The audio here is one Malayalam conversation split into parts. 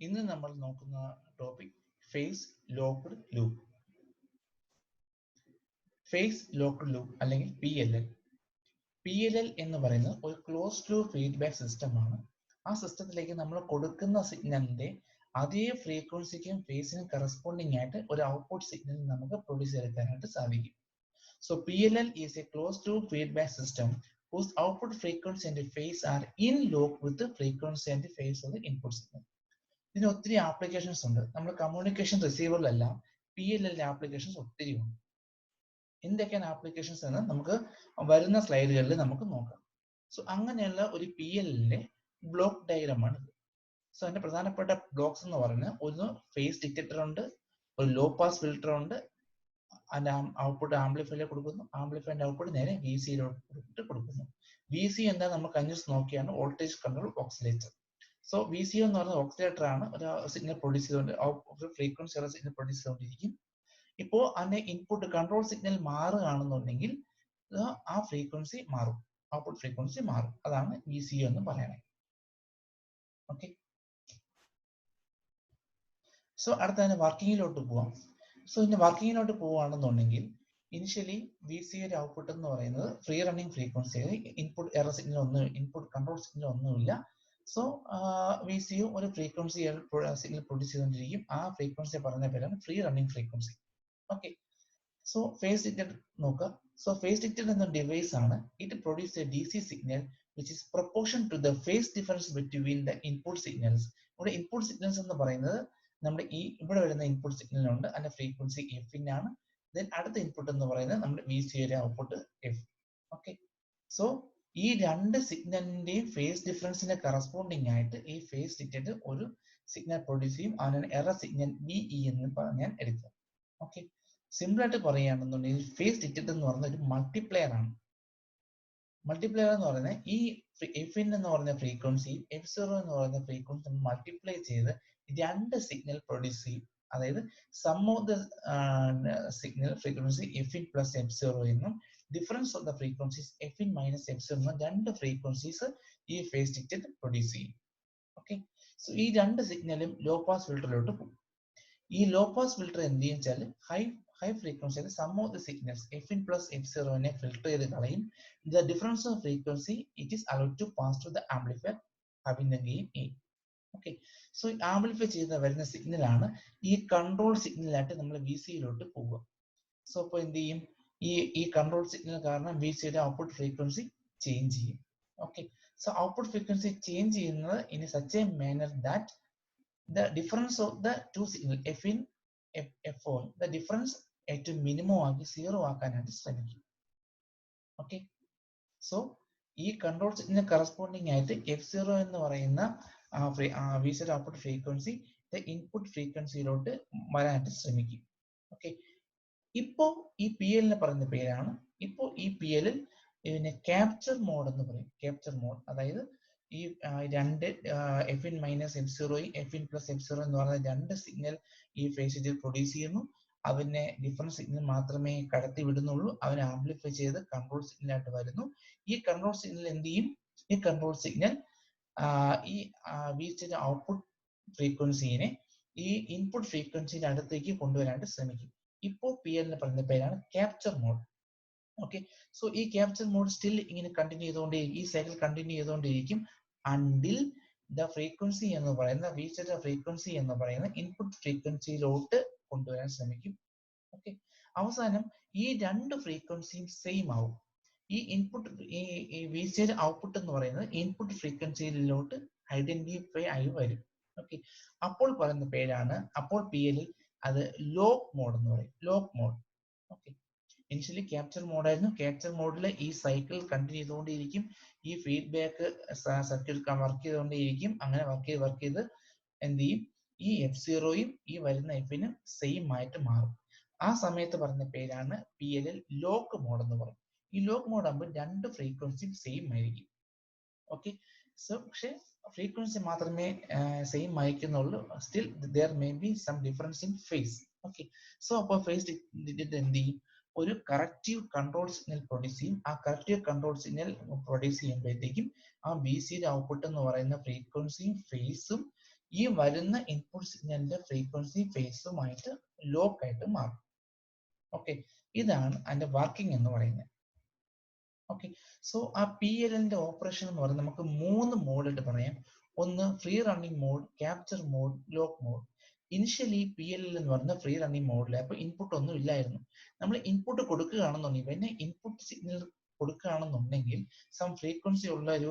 ഇന്ന് നമ്മൾ നോക്കുന്ന topic phase locked loop. Phase locked loop അല്ലെങ്കിൽ PLL. PLL എന്ന് പറയുന്നത് ഒരു ക്ലോസ്ഡ് ലൂപ്പ് ഫീഡ്ബാക്ക് സിസ്റ്റമാണ്. ആ സിസ്റ്റത്തിലേക്ക് നമ്മൾ കൊടുക്കുന്ന സിഗ്നലിന്റെ അതേ ഫ്രീക്വൻസിക്കും ഫേസിനും കറസ്പോണ്ടിങ് ആയിട്ട് ഒരു ഔട്ട്പുട്ട് സിഗ്നൽ നമുക്ക് പ്രൊഡ്യൂസ് ചെയ്തെടുക്കാനായിട്ട് സാധിക്കും. So PLL is a closed loop feedback system whose output frequency and phase are in loop with the frequency and phase of the input signal. ഇതിന് ഒത്തിരി ആപ്ലിക്കേഷൻസ് ഉണ്ട്. നമ്മൾ കമ്മ്യൂണിക്കേഷൻ റിസീവറിലെല്ലാം PLL ആപ്ലിക്കേഷൻസ് ഒത്തിരി ഉണ്ട്. എന്തൊക്കെയാണ് ആപ്ലിക്കേഷൻസ് എന്ന് നമുക്ക് വരുന്ന സ്ലൈഡുകളിൽ നമുക്ക് നോക്കാം. സോ അങ്ങനെയുള്ള ഒരു PLLന്റെ ബ്ലോക്ക് ഡയഗ്രാമാണ് ഇത്. സോ അതിന്റെ പ്രധാനപ്പെട്ട ബ്ലോക്സ് എന്ന് പറയുന്നത് ഒന്ന് ഫേസ് ഡിറ്റക്ടർ ഉണ്ട്, ഒരു ലോ പാസ് ഫിൽട്ടർ ഉണ്ട്, അതിന്റെ ഔട്ട്പുട്ട് ആംപ്ലിഫയറിൽ കൊടുക്കുന്നു, ആംപ്ലിഫയറിന്റെ ഔട്ട്പുട്ട് നേരെ VCയിലോട്ട് കൊടുക്കുന്നു. VC എന്താ നമ്മൾ കഴിഞ്ഞ നോക്കിയാണ് voltage control oscillator. So VCO എന്ന് പറയുന്ന ഓക്സിലേറ്റർ ആണ് ഒരു സിഗ്നൽ പ്രൊഡ്യൂസ് ചെയ്തുകൊണ്ട് ഫ്രീക്വൻസി ഉള്ള സിഗ്നൽ പ്രൊഡ്യൂസ് ചെയ്തുകൊണ്ടിരിക്കും. ഇപ്പോൾ അതിന്റെ ഇൻപുട്ട് കൺട്രോൾ സിഗ്നൽ മാറുകയാണെന്നുണ്ടെങ്കിൽ ആ ഫ്രീക്വൻസി മാറും, ഔട്ട്പുട്ട് ഫ്രീക്വൻസി മാറും. അതാണ് VCO എന്ന് പറയണേ. ഓക്കെ, സോ അടുത്ത അതിന്റെ വർക്കിങ്ങിലോട്ട് പോവാം. സോ ഇതിന്റെ വർക്കിങ്ങിലോട്ട് പോവുകയാണെന്നുണ്ടെങ്കിൽ ഇനിഷ്യലി VCയുടെ ഔട്ട്പുട്ട് എന്ന് പറയുന്നത് free running frequency, input error signal ഒന്നും ഇൻപുട്ട് കൺട്രോൾ സിഗ്നൽ ഒന്നുമില്ല. സോ VCU ഒരു ഫ്രീക്വൻസി സിഗ്നൽ പ്രൊഡ്യൂസ് ചെയ്തുകൊണ്ടിരിക്കും. ആ ഫ്രീക്വൻസി പറയുന്ന പേരാണ് free running frequency. Okay, so face detector നോക്കുക. സോ ഫേസ് ഡിറ്റക്ടർ എന്ന ഡിവൈസ് ആണ്. It produce A DC signal which is proportion to the phase difference between the input signals. ഇവിടെ ഇൻപുട്ട് സിഗ്നൽസ് എന്ന് പറയുന്നത് നമ്മുടെ ഈ ഇവിടെ വരുന്ന ഇൻപുട്ട് സിഗ്നൽ ഉണ്ട്, അതിന്റെ ഫ്രീക്വൻസി F ആണ്. ദെൻ അടുത്ത ഇൻപുട്ട് എന്ന് പറയുന്നത് നമ്മുടെ VCയുടെ ഔട്ട്പുട്ട് F. ഓക്കെ, സോ ഈ രണ്ട് സിഗ്നലിന്റെയും ഫേസ് ഡിഫറൻസിന്റെ കറസ്പോണ്ടിങ് ആയിട്ട് ഈ ഫേസ് ഡിറ്റക്ടർ ഒരു സിഗ്നൽ പ്രൊഡ്യൂസ് ചെയ്യും. അതിനാണ് എറർ സിഗ്നൽ VE എന്ന് ഞാൻ എടുക്കുക. ഓക്കെ, സിമ്പിൾ ആയിട്ട് പറയുകയാണെന്നുണ്ടെങ്കിൽ ഫേസ് ഡിറ്റക്ടർ എന്ന് പറയുന്ന ഒരു മൾട്ടിപ്ലെയർ ആണ്. മൾട്ടിപ്ലെയർ എന്ന് പറയുന്നത് ഈ Fin എന്ന് പറയുന്ന ഫ്രീക്വൻസി F0 എന്ന് പറയുന്ന ഫ്രീക്വൻസി മൾട്ടിപ്ലൈ ചെയ്ത് രണ്ട് സിഗ്നൽ പ്രൊഡ്യൂസ് ചെയ്യും. അതായത് sum of the signal frequency Fin plus F0 എന്നും difference of the frequencies Fin minus F0 എന്നും രണ്ട് ഫ്രീക്വൻസീസ് ഈ ഫേസ് ഡിറ്റക്ടർ പ്രൊഡ്യൂസ് ചെയ്യും. ഓക്കെ, സോ ഈ രണ്ട് സിഗ്നലും ലോ പാസ് ഫിൽട്ടറിലോട്ട് പോകും. ഈ ലോ പാസ് ഫിൽട്ടർ എന്ത് ചെയ്യുക വെച്ചാൽ high frequency sum of the signals Fin plus F0 filter ചെയ്ത് കളയും. The difference of frequency it is allowed to pass to the amplifier having the gain A. Okay, so amplify ചെയ്ത് വരുന്ന സിഗ്നലാണ് ഈ കൺട്രോൾ സിഗ്നലായിട്ട് നമ്മൾ VCയിലോട്ട് പോവുക. സോ അപ്പോൾ എന്ത് ചെയ്യും, ഈ കൺട്രോൾ സിഗ്നൽ കാരണം VCയുടെ ഔട്ട്പുട്ട് ഫ്രീക്വൻസി ചേഞ്ച് ചെയ്യും. Okay, so output frequency change ചെയ്യുന്നത് in such a manner that the difference of the two signal Fin F0 the difference ഏറ്റവും മിനിമം ആക്കി 0 ആക്കാനായിട്ട് ശ്രമിക്കും. ഓക്കെ, സോ ഈ കൺട്രോൾ സിഗ്നൽ കറസ്പോണ്ടിങ് ആയിട്ട് F0 എന്ന് പറയുന്ന VCയുടെ ഔട്ട്പുട്ട് ഫ്രീക്വൻസി ഇൻപുട്ട് ഫ്രീക്വൻസിയിലോട്ട് വരാനായിട്ട് ശ്രമിക്കും. ഓക്കെ, ഇപ്പോ ഈ PLL പറയുന്ന പേരാണ്. ഇപ്പോൾ ഈ PLL ഇതിനെ ക്യാപ്ചർ മോഡ് എന്ന് പറയും. ക്യാപ്ചർ മോഡ് അതായത് ഈ രണ്ട് Fin മൈനസ് F0യും Fin പ്ലസ് F0 എന്ന് പറയുന്ന രണ്ട് സിഗ്നൽ ഈ ഫേസിൽ പ്രൊഡ്യൂസ് ചെയ്യുന്നു. അതിനെ ഡിഫറൻസ് സിഗ്നൽ മാത്രമേ കടത്തി വിടുന്നുള്ളൂ. അവനെ ആംപ്ലിഫൈ ചെയ്ത് കൺട്രോൾ സിഗ്നൽ ആയിട്ട് വരുന്നു. ഈ കൺട്രോൾ സിഗ്നൽ എന്ത് ചെയ്യും, ഈ കൺട്രോൾ സിഗ്നൽ ഈ VCയുടെ ഔട്ട്പുട്ട് ഫ്രീക്വൻസിനെ ഈ ഇൻപുട്ട് ഫ്രീക്വൻസിയുടെ അടുത്തേക്ക് കൊണ്ടുവരാനായിട്ട് ശ്രമിക്കും. ഇപ്പോൾ PLL പറയുന്ന പേരാണ് ക്യാപ്ചർ മോഡ്. ഓക്കെ, സോ ഈ ക്യാപ്ചർ മോഡ് സ്റ്റിൽ ഇങ്ങനെ കണ്ടിന്യൂ ചെയ്തുകൊണ്ടേയിരിക്കും, ഈ സൈക്കിൾ കണ്ടിന്യൂ ചെയ്തുകൊണ്ടിരിക്കും അണ്ടിൽ ദ ഫ്രീക്വൻസി എന്ന് പറയുന്ന VCയുടെ ഫ്രീക്വൻസി എന്ന് പറയുന്ന ഇൻപുട്ട് ഫ്രീക്വൻസിയിലോട്ട് കൊണ്ടുവരാൻ ശ്രമിക്കും. ഓക്കെ, അവസാനം ഈ രണ്ട് ഫ്രീക്വൻസിയും സെയിം ആവും. ഈ ഇൻപുട്ട് ഈ VCയുടെ ഔട്ട്പുട്ട് എന്ന് പറയുന്നത് ഇൻപുട്ട് ഫ്രീക്വൻസിയിലോട്ട് ഐഡന്റിഫൈ ആയി വരും. ഓക്കെ, അപ്പോൾ പറയുന്ന പേരാണ്, അപ്പോൾ PLL അത് ലോക്ക് മോഡ് എന്ന് പറയും. Lock mode. Okay, initially capture മോഡായിരുന്നു. ക്യാപ്ചർ മോഡിൽ ഈ സൈക്കിൾ കണ്ടിന്യൂ ചെയ്തുകൊണ്ടിരിക്കും. ഈ ഫീഡ്ബാക്ക് സർക്യൂട്ട് വർക്ക് ചെയ്തുകൊണ്ടേയിരിക്കും. അങ്ങനെ വർക്ക് ചെയ്ത് എന്ത് ചെയ്യും, ഈ F0യും ഈ വരുന്ന Fനും സെയിം ആയിട്ട് മാറും. ആ സമയത്ത് പറഞ്ഞ പേരാണ് PLL ലോക്ക് മോഡ് എന്ന് പറയും. ഈ ലോക്ക് മോഡ് ആകുമ്പോൾ രണ്ട് ഫ്രീക്വൻസിയും സെയിം ആയിരിക്കും. ഓക്കെ, സോ പക്ഷെ ഫ്രീക്വൻസി മാത്രമേ സെയിം ആയിരിക്കുന്നുള്ളൂ. Still there may be some difference in phase. Okay, so അപ്പോൾ ഫേസ് ഡിറ്റക്ടർ എന്ത് ചെയ്യും, ഒരു കറക്റ്റീവ് കൺട്രോൾ സിഗ്നൽ പ്രൊഡ്യൂസ് ചെയ്യും. ആ കറക്റ്റീവ് കൺട്രോൾ സിഗ്നൽ പ്രൊഡ്യൂസ് ചെയ്യുമ്പോഴത്തേക്കും ആ VCയുടെ ഔട്ട്പുട്ട് എന്ന് പറയുന്ന ഫ്രീക്വൻസിയും ഫേസും ഈ വരുന്ന ഇൻപുട്ട് സിഗ്നലിന്റെ ഫ്രീക്വൻസി ഫേസുമായിട്ട് ലോക്ക് ആയിട്ട് മാറും. ഓക്കെ, ഇതാണ് അതിന്റെ വർക്കിംഗ് എന്ന് പറയുന്നത്. ഓക്കെ, സോ ആ PLLന്റെ ഓപ്പറേഷൻ എന്ന് പറയുന്നത് നമുക്ക് 3 മോഡായിട്ട് പറയാം. ഒന്ന് free running mode, capture mode, lock mode. Initially PLL എന്ന് പറയുന്നത് ഫ്രീ റണ്ണിങ് മോഡിൽ, അപ്പൊ ഇൻപുട്ട് ഒന്നും ഇല്ലായിരുന്നു. നമ്മൾ ഇൻപുട്ട് കൊടുക്കുകയാണെന്നുണ്ടെങ്കിൽ, പിന്നെ ഇൻപുട്ട് സിഗ്നൽ കൊടുക്കുകയാണെന്നുണ്ടെങ്കിൽ, സം ഫ്രീക്വൻസി ഉള്ള ഒരു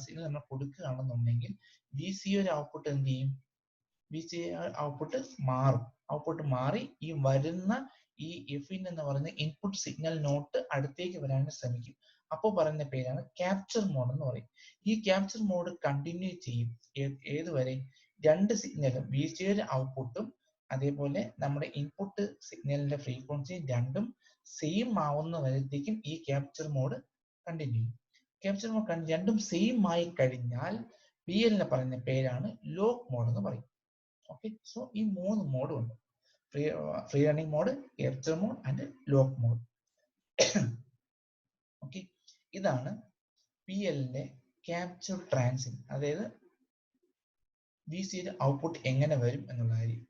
സിഗ്നൽ നമ്മൾ കൊടുക്കുകയാണെന്നുണ്ടെങ്കിൽ VCO ഔട്ട്പുട്ട് എന്ത് ചെയ്യും? VCO ഔട്ട്പുട്ട് മാറും. ഔട്ട്പുട്ട് മാറി ഈ വരുന്ന ഈ FIN എന്ന് പറയുന്ന ഇൻപുട്ട് സിഗ്നൽ നോട്ട് അടുത്തേക്ക് വരാൻ ശ്രമിക്കും. അപ്പോൾ പറയുന്ന പേരാണ് ക്യാപ്ചർ മോഡ് എന്ന് പറയും. ഈ ക്യാപ്ചർ മോഡ് കണ്ടിന്യൂ ചെയ്യും ഏതുവരെ? രണ്ട് സിഗ്നലും VCO ഔട്ട്പുട്ടും അതേപോലെ നമ്മുടെ ഇൻപുട്ട് സിഗ്നലിന്റെ ഫ്രീക്വൻസി രണ്ടും സെയിം ആവുന്ന വരത്തേക്കും ഈ ക്യാപ്ചർ മോഡ് കണ്ടിന്യൂ ചെയ്യും. ക്യാപ്ചർ മോഡ് രണ്ടും സെയിം ആയി കഴിഞ്ഞാൽ PLL പറയുന്ന പേരാണ് ലോക്ക് മോഡ് എന്ന് പറയും. ഓക്കെ, സോ ഈ 3 മോഡും ഉണ്ട്. Free running mode, capture mode and lock mode. Okay, ഇതാണ് PLLന്റെ ക്യാപ്ചർ ട്രാൻസിറ്റ്, അതായത് VCO ഔട്ട്പുട്ട് എങ്ങനെ വരും എന്നുള്ള കാര്യം.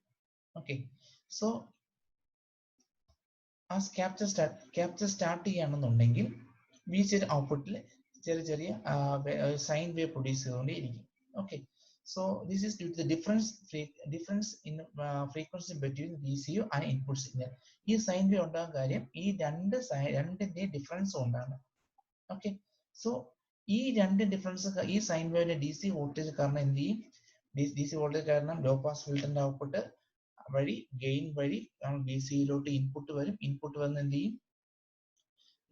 ഓക്കെ, സോ ആ ക്യാപ്ചർ സ്റ്റാർട്ട് ചെയ്യുകയാണെന്നുണ്ടെങ്കിൽ VCO ഔട്ട്പുട്ടിൽ ചെറിയ ചെറിയ സൈൻ വേവ് പ്രൊഡ്യൂസ് ചെയ്തുകൊണ്ടേയിരിക്കും. Okay, so this is due to the difference in frequency between VCO and input signal. ഈ സൈൻ വേവ് ഉണ്ടാകാൻ കാര്യം ഈ രണ്ടിന്റെ ഡിഫറൻസ് കൊണ്ടാണ്. ഓക്കെ, സോ ഈ രണ്ട് ഡിഫറൻസ്, ഈ സൈൻ വേവിന്റെ DC വോൾട്ടേജ് കാരണം എന്ത് ചെയ്യും? DC വോൾട്ടേജ് കാരണം ലോ പാസ് ഫിൽറ്ററിന്റെ ഔട്ട്പുട്ട് വഴി ഗെയിൻ വഴി VCOയിലോട്ട് ഇൻപുട്ട് വരും. ഇൻപുട്ട് വന്ന് എന്ത് ചെയ്യും?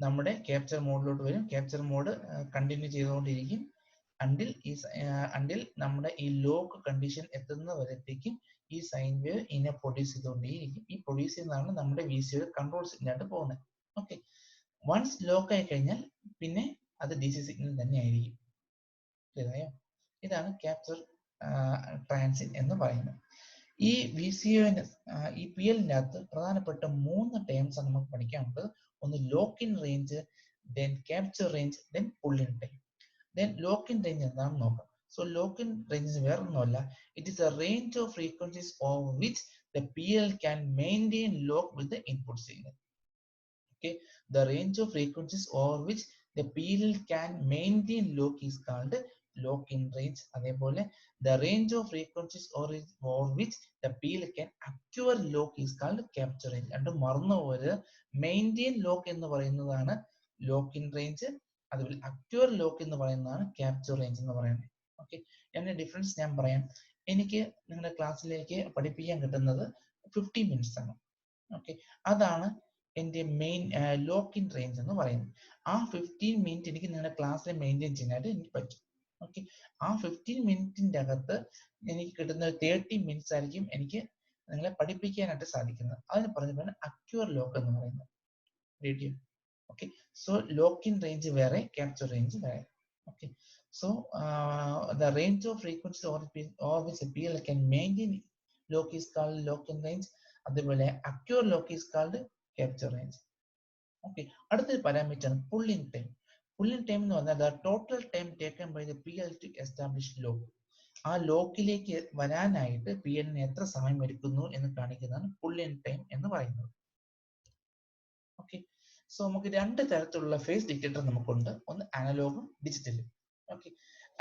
നമ്മുടെ ക്യാപ്ചർ മോഡിലോട്ട് വരും. ക്യാപ്ചർ മോഡ് കണ്ടിന്യൂ ചെയ്തുകൊണ്ടിരിക്കും അണ്ടിൽ നമ്മുടെ ഈ ലോക്ക് കണ്ടീഷൻ എത്തുന്ന വരത്തേക്കും ഈ സൈൻ വേവ് ഇതിനെ പ്രൊഡ്യൂസ് ചെയ്തുകൊണ്ടേയിരിക്കും. ഈ പ്രൊഡ്യൂസ് ചെയ്യുന്നതാണ് നമ്മുടെ VCO കൺട്രോൾ സിഗ്നൽ ആയിട്ട് പോകുന്നത്. ഓക്കെ, വൺസ് ലോക്ക് ആയി കഴിഞ്ഞാൽ പിന്നെ അത് DC സിഗ്നൽ തന്നെ ആയിരിക്കും. ശരിയായോ? ഇതാണ് ക്യാപ്ചർ ട്രാൻസിറ്റ് എന്ന് പറയുന്നത്. ഈ VCOന് ഈ PLLന്റെ അകത്ത് പ്രധാനപ്പെട്ട 3 ടേംസ് ആണ് നമുക്ക് പഠിക്കാനുള്ളത്. ഒന്ന് lock in range, then capture range, then pull in time. Then lock-in range എന്താണെന്ന് നോക്കാം. So lock-in range വേറെ ഒന്നുമല്ല, it is a range of frequencies over which the PLL can maintain lock with the input signal. Okay, the range of frequencies over which the PLL can maintain lock is called lock-in range. അതേപോലെ the range of frequencies over which the PLL can acquire lock is called capture range. രണ്ട് മറന്നുപോയത്, മെയിൻറ്റെയിൻ ലോക്ക് എന്ന് പറയുന്നതാണ് ലോക്ക് ഇൻ റേഞ്ച്, അതുപോലെ അക്യൂർ ലോക്ക് എന്ന് പറയുന്നതാണ് ക്യാപ്ചർ റേഞ്ച് എന്ന് പറയുന്നത്. ഓക്കെ, അതിന്റെ ഡിഫറൻസ് ഞാൻ പറയാം. എനിക്ക് നിങ്ങളുടെ ക്ലാസ്സിലേക്ക് പഠിപ്പിക്കാൻ കിട്ടുന്നത് 50 മിനിറ്റ്സ് ആണ്. ഓക്കെ, അതാണ് എൻ്റെ മെയിൻ ലോക്ക് ഇൻ റേഞ്ച് എന്ന് പറയുന്നത്. ആ 15 മിനിറ്റ് എനിക്ക് നിങ്ങളുടെ ക്ലാസ്സിൽ മെയിൻറ്റെയിൻ ചെയ്യാനായിട്ട് എനിക്ക് പറ്റും. ഓക്കെ, ആ 15 മിനിറ്റിന്റെ അകത്ത് എനിക്ക് കിട്ടുന്ന 30 മിനിറ്റ്സ് ആയിരിക്കും എനിക്ക് നിങ്ങളെ പഠിപ്പിക്കാനായിട്ട് സാധിക്കുന്നത്. അതിന് പറഞ്ഞിട്ടാണ് അക്യൂർ ലോക്ക് എന്ന് പറയുന്നത്. Radio. Okay, so lock-in range വേറെ, capture range വേറെ. Okay, so the range of frequency over which the PLL can maintain lock is called lock-in range. അതേപോലെ acure lock is called capture range. Okay, അടുത്തൊരു പാരാമീറ്റർ ആണ് pull-in time. Pull-in time എന്ന് പറഞ്ഞാൽ the total time taken by the PLL to establish lock. ആ ലോക്കിലേക്ക് വരാനായിട്ട് PLLന് എത്ര സമയം എടുക്കുന്നു എന്ന് കാണിക്കുന്നതാണ് pull-in time എന്ന് പറയുന്നത്. ഓക്കെ, സോ നമുക്ക് രണ്ട് തരത്തിലുള്ള ഫേസ് ഡിറ്റക്ടർ നമുക്കുണ്ട്. ഒന്ന് അനലോഗും ഡിജിറ്റലും. ഓക്കെ,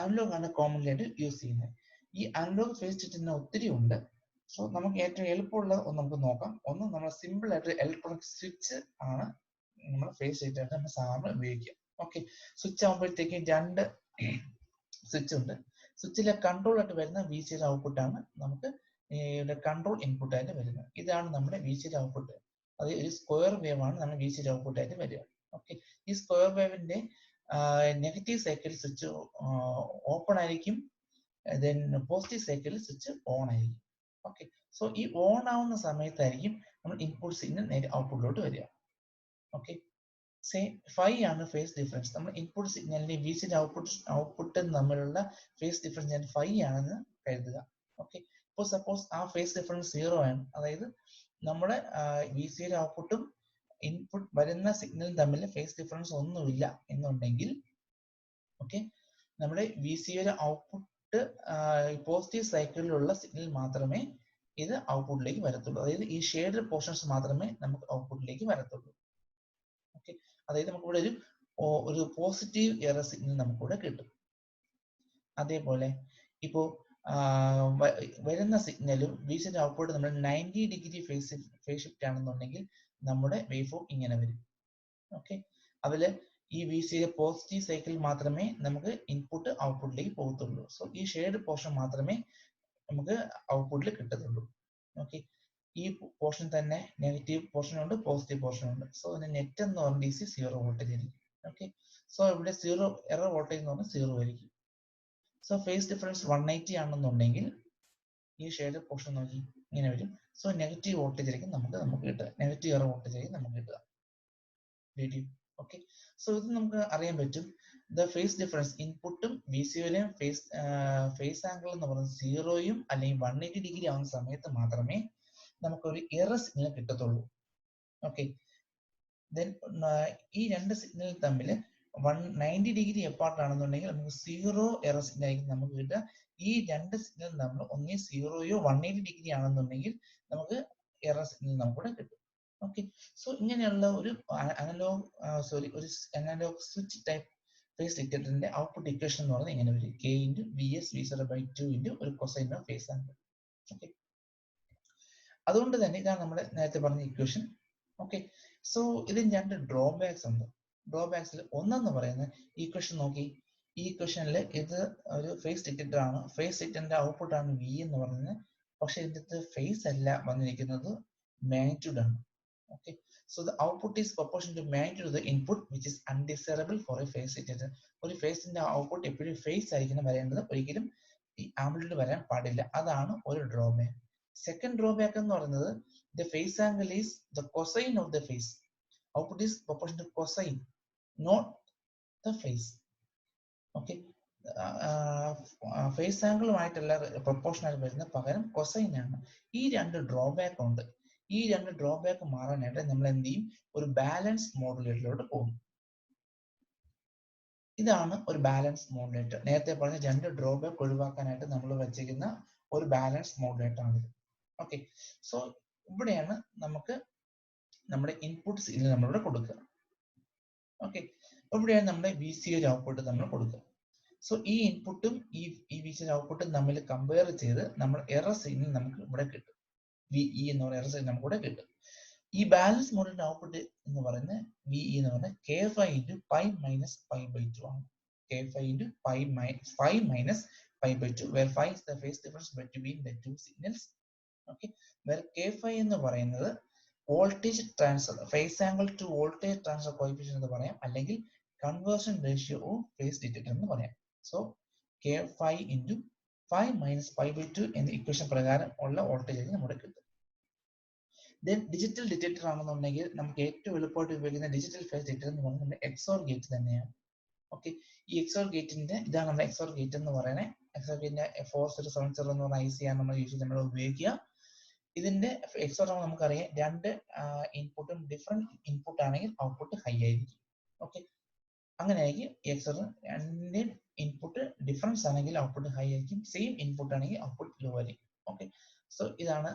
അനലോഗ് ആണ് കോമൺലി ആയിട്ട് യൂസ് ചെയ്യുന്നത്. ഈ അനലോഗ് ഫേസ് ഡിറ്റക്ടറിന് ഒത്തിരി ഉണ്ട്. സോ നമുക്ക് ഏറ്റവും എളുപ്പമുള്ള ഒന്ന് നമുക്ക് നോക്കാം. ഒന്ന് നമ്മൾ സിമ്പിൾ ആയിട്ട് ഇലക്ട്രോണിക് സ്വിച്ച് ആണ് നമ്മൾ ഫേസ് ഡിറ്റക്ടർ നമ്മൾ സാധാരണ ഉപയോഗിക്കുക. ഓക്കെ, സ്വിച്ച് ആകുമ്പോഴത്തേക്കും രണ്ട് സ്വിച്ച് ഉണ്ട്. സ്വിച്ചിലെ കൺട്രോൾ ആയിട്ട് വരുന്ന VCO ഔട്ട്പുട്ട് ആണ് നമുക്ക് കൺട്രോൾ ഇൻപുട്ട് ആയിട്ട് വരുന്നത്. ഇതാണ് നമ്മുടെ VCO ഔട്ട്പുട്ട്. അത് ഒരു സ്ക്വയർ വേവ് ആണ് നമ്മൾ VCO ഔട്ട്പുട്ട് ആയിട്ട് വരിക. ഓക്കെ, ഈ സ്ക്വയർ വേവിന്റെ നെഗറ്റീവ് സൈക്കിൾ സ്വിച്ച് ഓപ്പൺ ആയിരിക്കും, then positive cycle switch on ആയിരിക്കും. ഓക്കെ, സോ ഈ ഓൺ ആവുന്ന സമയത്തായിരിക്കും നമ്മൾ ഇൻപുട്ട് സിഗ്നൽ നേരെ ഔട്ട്പുട്ടിലോട്ട് വരിക. ഓക്കെ, ഫൈ ആണ് ഫേസ് ഡിഫറൻസ്. നമ്മൾ ഇൻപുട്ട് സിഗ്നലിന്റെ VCO ഔട്ട്പുട്ടും തമ്മിലുള്ള ഫേസ് ഡിഫറൻസ് ഞാൻ ഫൈ ആണെന്ന് കരുതുക. ഓക്കെ, ഇപ്പോൾ സപ്പോസ് ആ ഫേസ് ഡിഫറൻസ് 0 ആണ്, അതായത് നമ്മുടെ VCO ഔട്ട്പുട്ടും ഇൻപുട്ട് വരുന്ന സിഗ്നലും തമ്മിൽ ഫേസ് ഡിഫറൻസ് ഒന്നുമില്ല എന്നുണ്ടെങ്കിൽ, ഓക്കെ, നമ്മുടെ VCO ഔട്ട്പുട്ട് പോസിറ്റീവ് സൈക്കിളിലുള്ള സിഗ്നൽ മാത്രമേ ഇത് ഔട്ട്പുട്ടിലേക്ക് വരത്തുള്ളൂ. അതായത് ഈ ഷെയ്ഡ് പോർഷൻസ് മാത്രമേ നമുക്ക് ഔട്ട്പുട്ടിലേക്ക് വരത്തുള്ളൂ. ഓക്കെ, അതായത് നമുക്കിവിടെ ഒരു പോസിറ്റീവ് എറർ സിഗ്നൽ നമുക്കിവിടെ കിട്ടും. അതേപോലെ ഇപ്പോ വരുന്ന സിഗ്നലും VCയുടെ ഔട്ട്പുട്ട് നമ്മൾ 90 ഡിഗ്രി ഫേസ് ഷിഫ്റ്റ് ആണെന്നുണ്ടെങ്കിൽ നമ്മുടെ വേവ് ഫോം ഇങ്ങനെ വരും. ഓക്കെ, അതില് ഈ VCയുടെ പോസിറ്റീവ് സൈക്കിൾ മാത്രമേ നമുക്ക് ഇൻപുട്ട് ഔട്ട്പുട്ടിലേക്ക് പോകത്തുള്ളൂ. സോ ഈ ഷെയ്ഡ് പോർഷൻ മാത്രമേ നമുക്ക് ഔട്ട്പുട്ടിൽ കിട്ടത്തുള്ളൂ. ഓക്കെ, ഈ പോർഷൻ തന്നെ നെഗറ്റീവ് പോർഷൻ ഉണ്ട്, പോസിറ്റീവ് പോർഷൻ ഉണ്ട്. സോ ഇതിന്റെ നെറ്റ് എന്ന് പറഞ്ഞാൽ DC 0 വോൾട്ടേജ് ആയിരിക്കും. ഓക്കെ, സോ ഇവിടെ എറർ വോൾട്ടേജ് എന്ന് പറഞ്ഞാൽ 0 ആയിരിക്കും. സോ ഫേസ് ഡിഫറൻസ് 180 ആണെന്നുണ്ടെങ്കിൽ ഈ ഷെയ്ഡ് പോർഷൻ നോക്കി ഇങ്ങനെ വരും. സോ നെഗറ്റീവ് വോൾട്ടേജ് ആയിരിക്കും നമുക്ക് കിട്ടുക, നെഗറ്റീവ് എറർ വോൾട്ടേജ് ആയിരിക്കും നമുക്ക് കിട്ടുക. ഓക്കെ, സോ ഇത് നമുക്ക് അറിയാൻ പറ്റും. ദ ഫേസ് ഡിഫറൻസ് ഇൻപുട്ടും VCയുടെയും ഫേസ് ആംഗിൾ എന്ന് പറയുന്നത് 0യും അല്ലെങ്കിൽ 180 ഡിഗ്രി ആവുന്ന സമയത്ത് മാത്രമേ നമുക്കൊരു എറർ സിഗ്നൽ കിട്ടത്തുള്ളൂ. ഓക്കെ, ദെൻ ഈ രണ്ട് സിഗ്നൽ തമ്മിൽ 190 ഡിഗ്രി എപ്പാർട്ട് ആണെന്നുണ്ടെങ്കിൽ നമുക്ക് 0 എറർ സിഗ്നൽ ആയിരിക്കും നമുക്ക് കിട്ടുക. ഈ രണ്ട് സിഗ്നൽ നമ്മൾ ഒന്നേ 0യോ 180 ഡിഗ്രി ആണെന്നുണ്ടെങ്കിൽ നമുക്ക് എറർ സിഗ്നൽ നമുക്കിവിടെ കിട്ടും. ഓക്കെ, സോ ഇങ്ങനെയുള്ള ഒരു അനലോഗ് സ്വിച്ച് ടൈപ്പ് ഫേസ് ഡിറ്റക്ടറിന്റെ ഔട്ട്പുട്ട് ഇക്വേഷൻ എന്ന് പറയുന്നത് ഇങ്ങനെ വരും. K × VS V0/2 ഒരു cosine of phase angle. Okay, അതുകൊണ്ട് തന്നെ ഇതാണ് നമ്മുടെ നേരത്തെ പറഞ്ഞ ഇക്വേഷൻ. ഓക്കെ, സോ ഇതിന് രണ്ട് ഡ്രോബാക്സ് ഉണ്ട്. ഡ്രോബാക്സിൽ ഒന്നെന്ന് പറയുന്നത് ഈ ഇക്വേഷൻ നോക്കി, ഈ ഇക്വേഷനിൽ ഇത് ഒരു ഫേസ് ഡിറ്റക്ടർ ആണ്. ഫേസ് ഡിറ്റക്ടറിന്റെ ഔട്ട്പുട്ട് ആണ് V എന്ന് പറയുന്നത്. പക്ഷെ ഇതിന്റെ ഫേസ് അല്ല വന്നിരിക്കുന്നത്, മാഗ്നിറ്റ്യൂഡ് ആണ്. Okay, so the output is proportional to magnitude of the input, which is undesirable for a phase detector. ഒരു ഫേസിന്റെ ഔട്ട്പുട്ട് എപ്പോഴും ഫേസ് ആയിരിക്കണം വരേണ്ടത്, ഒരിക്കലും ഈ ആംപ്ലിറ്റ്യൂഡ് വരാൻ പാടില്ല. അതാണ് ഒരു ഡ്രോബാക്ക്. സെക്കൻഡ് ഡ്രോബാക്ക് എന്ന് പറയുന്നത് the phase angle is the cosine of the phase. Output is proportional to cosine, not the phase. Okay, phase ആംഗിളുമായിട്ടല്ല പ്രൊപ്പോർഷണൽ വരുന്ന, പകരം കൊസൈൻ ആണ്. ഈ രണ്ട് ഡ്രോബാക്ക് ഉണ്ട്. ഈ രണ്ട് ഡ്രോബാക്ക് മാറാനായിട്ട് നമ്മൾ എന്ത് ചെയ്യും, ഒരു ബാലൻസ് മോഡുലേറ്ററിലോട്ട് പോകും. ഇതാണ് ഒരു ബാലൻസ് മോഡുലേറ്റർ. നേരത്തെ പറഞ്ഞ രണ്ട് ഡ്രോബാക്ക് ഒഴിവാക്കാനായിട്ട് നമ്മൾ വെച്ചിരിക്കുന്ന ഒരു ബാലൻസ് മോഡുലേറ്റർ ആണിത്. ഓക്കെ, സോ ഇവിടെയാണ് നമുക്ക് നമ്മുടെ ഇൻപുട്ട് സിഗ്നൽ നമ്മളിവിടെ കൊടുക്കുക. ഓക്കെ, ഇവിടെയാണ് നമ്മുടെ VCയുടെ ഔട്ട്പുട്ട് നമ്മൾ കൊടുക്കുക. സോ ഈ ഇൻപുട്ടും ഈ VCയുടെ ഔട്ട്പുട്ടും തമ്മിൽ കമ്പയർ ചെയ്ത് നമ്മൾ എറർ സിഗ്നൽ നമുക്ക് ഇവിടെ കിട്ടും. VE എന്ന് പറയുന്ന എറർ സിഗ്നൽ നമുക്ക് ഇവിടെ കിട്ടും. ഈ ബാലൻസ് മോഡലിന്റെ ഔട്ട്പുട്ട് എന്ന് പറയുന്നത് VE എന്ന് പറയുന്നത് K5 × pi - pi/2 ആണ്. K5 × pi - pi/2, where phi is the phase difference between the two signals. Okay, where K5 എന്ന് പറയുന്നത് voltage transfer, phase angle to voltage transfer coefficient എന്ന് പറയാം, അല്ലെങ്കിൽ conversion ratio of phase detector എന്ന് പറയാം. സോ K5 × pi - pi/2 എന്ന ഇക്വേഷൻ പ്രകാരം ഉള്ള വോൾട്ടേജ് നമ്മുടെ കിട്ടും. ദെൻ ഡിജിറ്റൽ ഡിറ്റക്ടർ ആണെന്നുണ്ടെങ്കിൽ നമുക്ക് ഏറ്റവും എളുപ്പമായിട്ട് ഉപയോഗിക്കുന്ന ഡിജിറ്റൽ ഫേസ് ഡിറ്റക്ടർ എന്ന് പറയുന്നത് നമ്മുടെ XOR ഗേറ്റ് തന്നെയാണ്. ഓക്കെ, ഈ XOR ഗേറ്റിന്റെ ഇതാണ് നമ്മുടെ XOR ഗേറ്റ് എന്ന് പറയുന്നത്. XOR ഗേറ്റിന്റെ 4070 എന്ന് പറഞ്ഞ IC ആണ് നമ്മൾ ഉപയോഗിക്കുക. ഇതിന്റെ XOR നമുക്കറിയാം, രണ്ട് ഇൻപുട്ടും ഡിഫറെന്റ് ഇൻപുട്ട് ആണെങ്കിൽ ഔട്ട്പുട്ട് ഹൈ ആയിരിക്കും. ഓക്കെ, അങ്ങനെ ആയിരിക്കും XOR. രണ്ട് ഇൻപുട്ട് ഡിഫറൻസ് ആണെങ്കിൽ ഔട്ട്പുട്ട് ഹൈ ആയിരിക്കും, സെയിം ഇൻപുട്ട് ആണെങ്കിൽ ഔട്ട്പുട്ട് ലോ ആയിരിക്കും. ഓക്കെ, സോ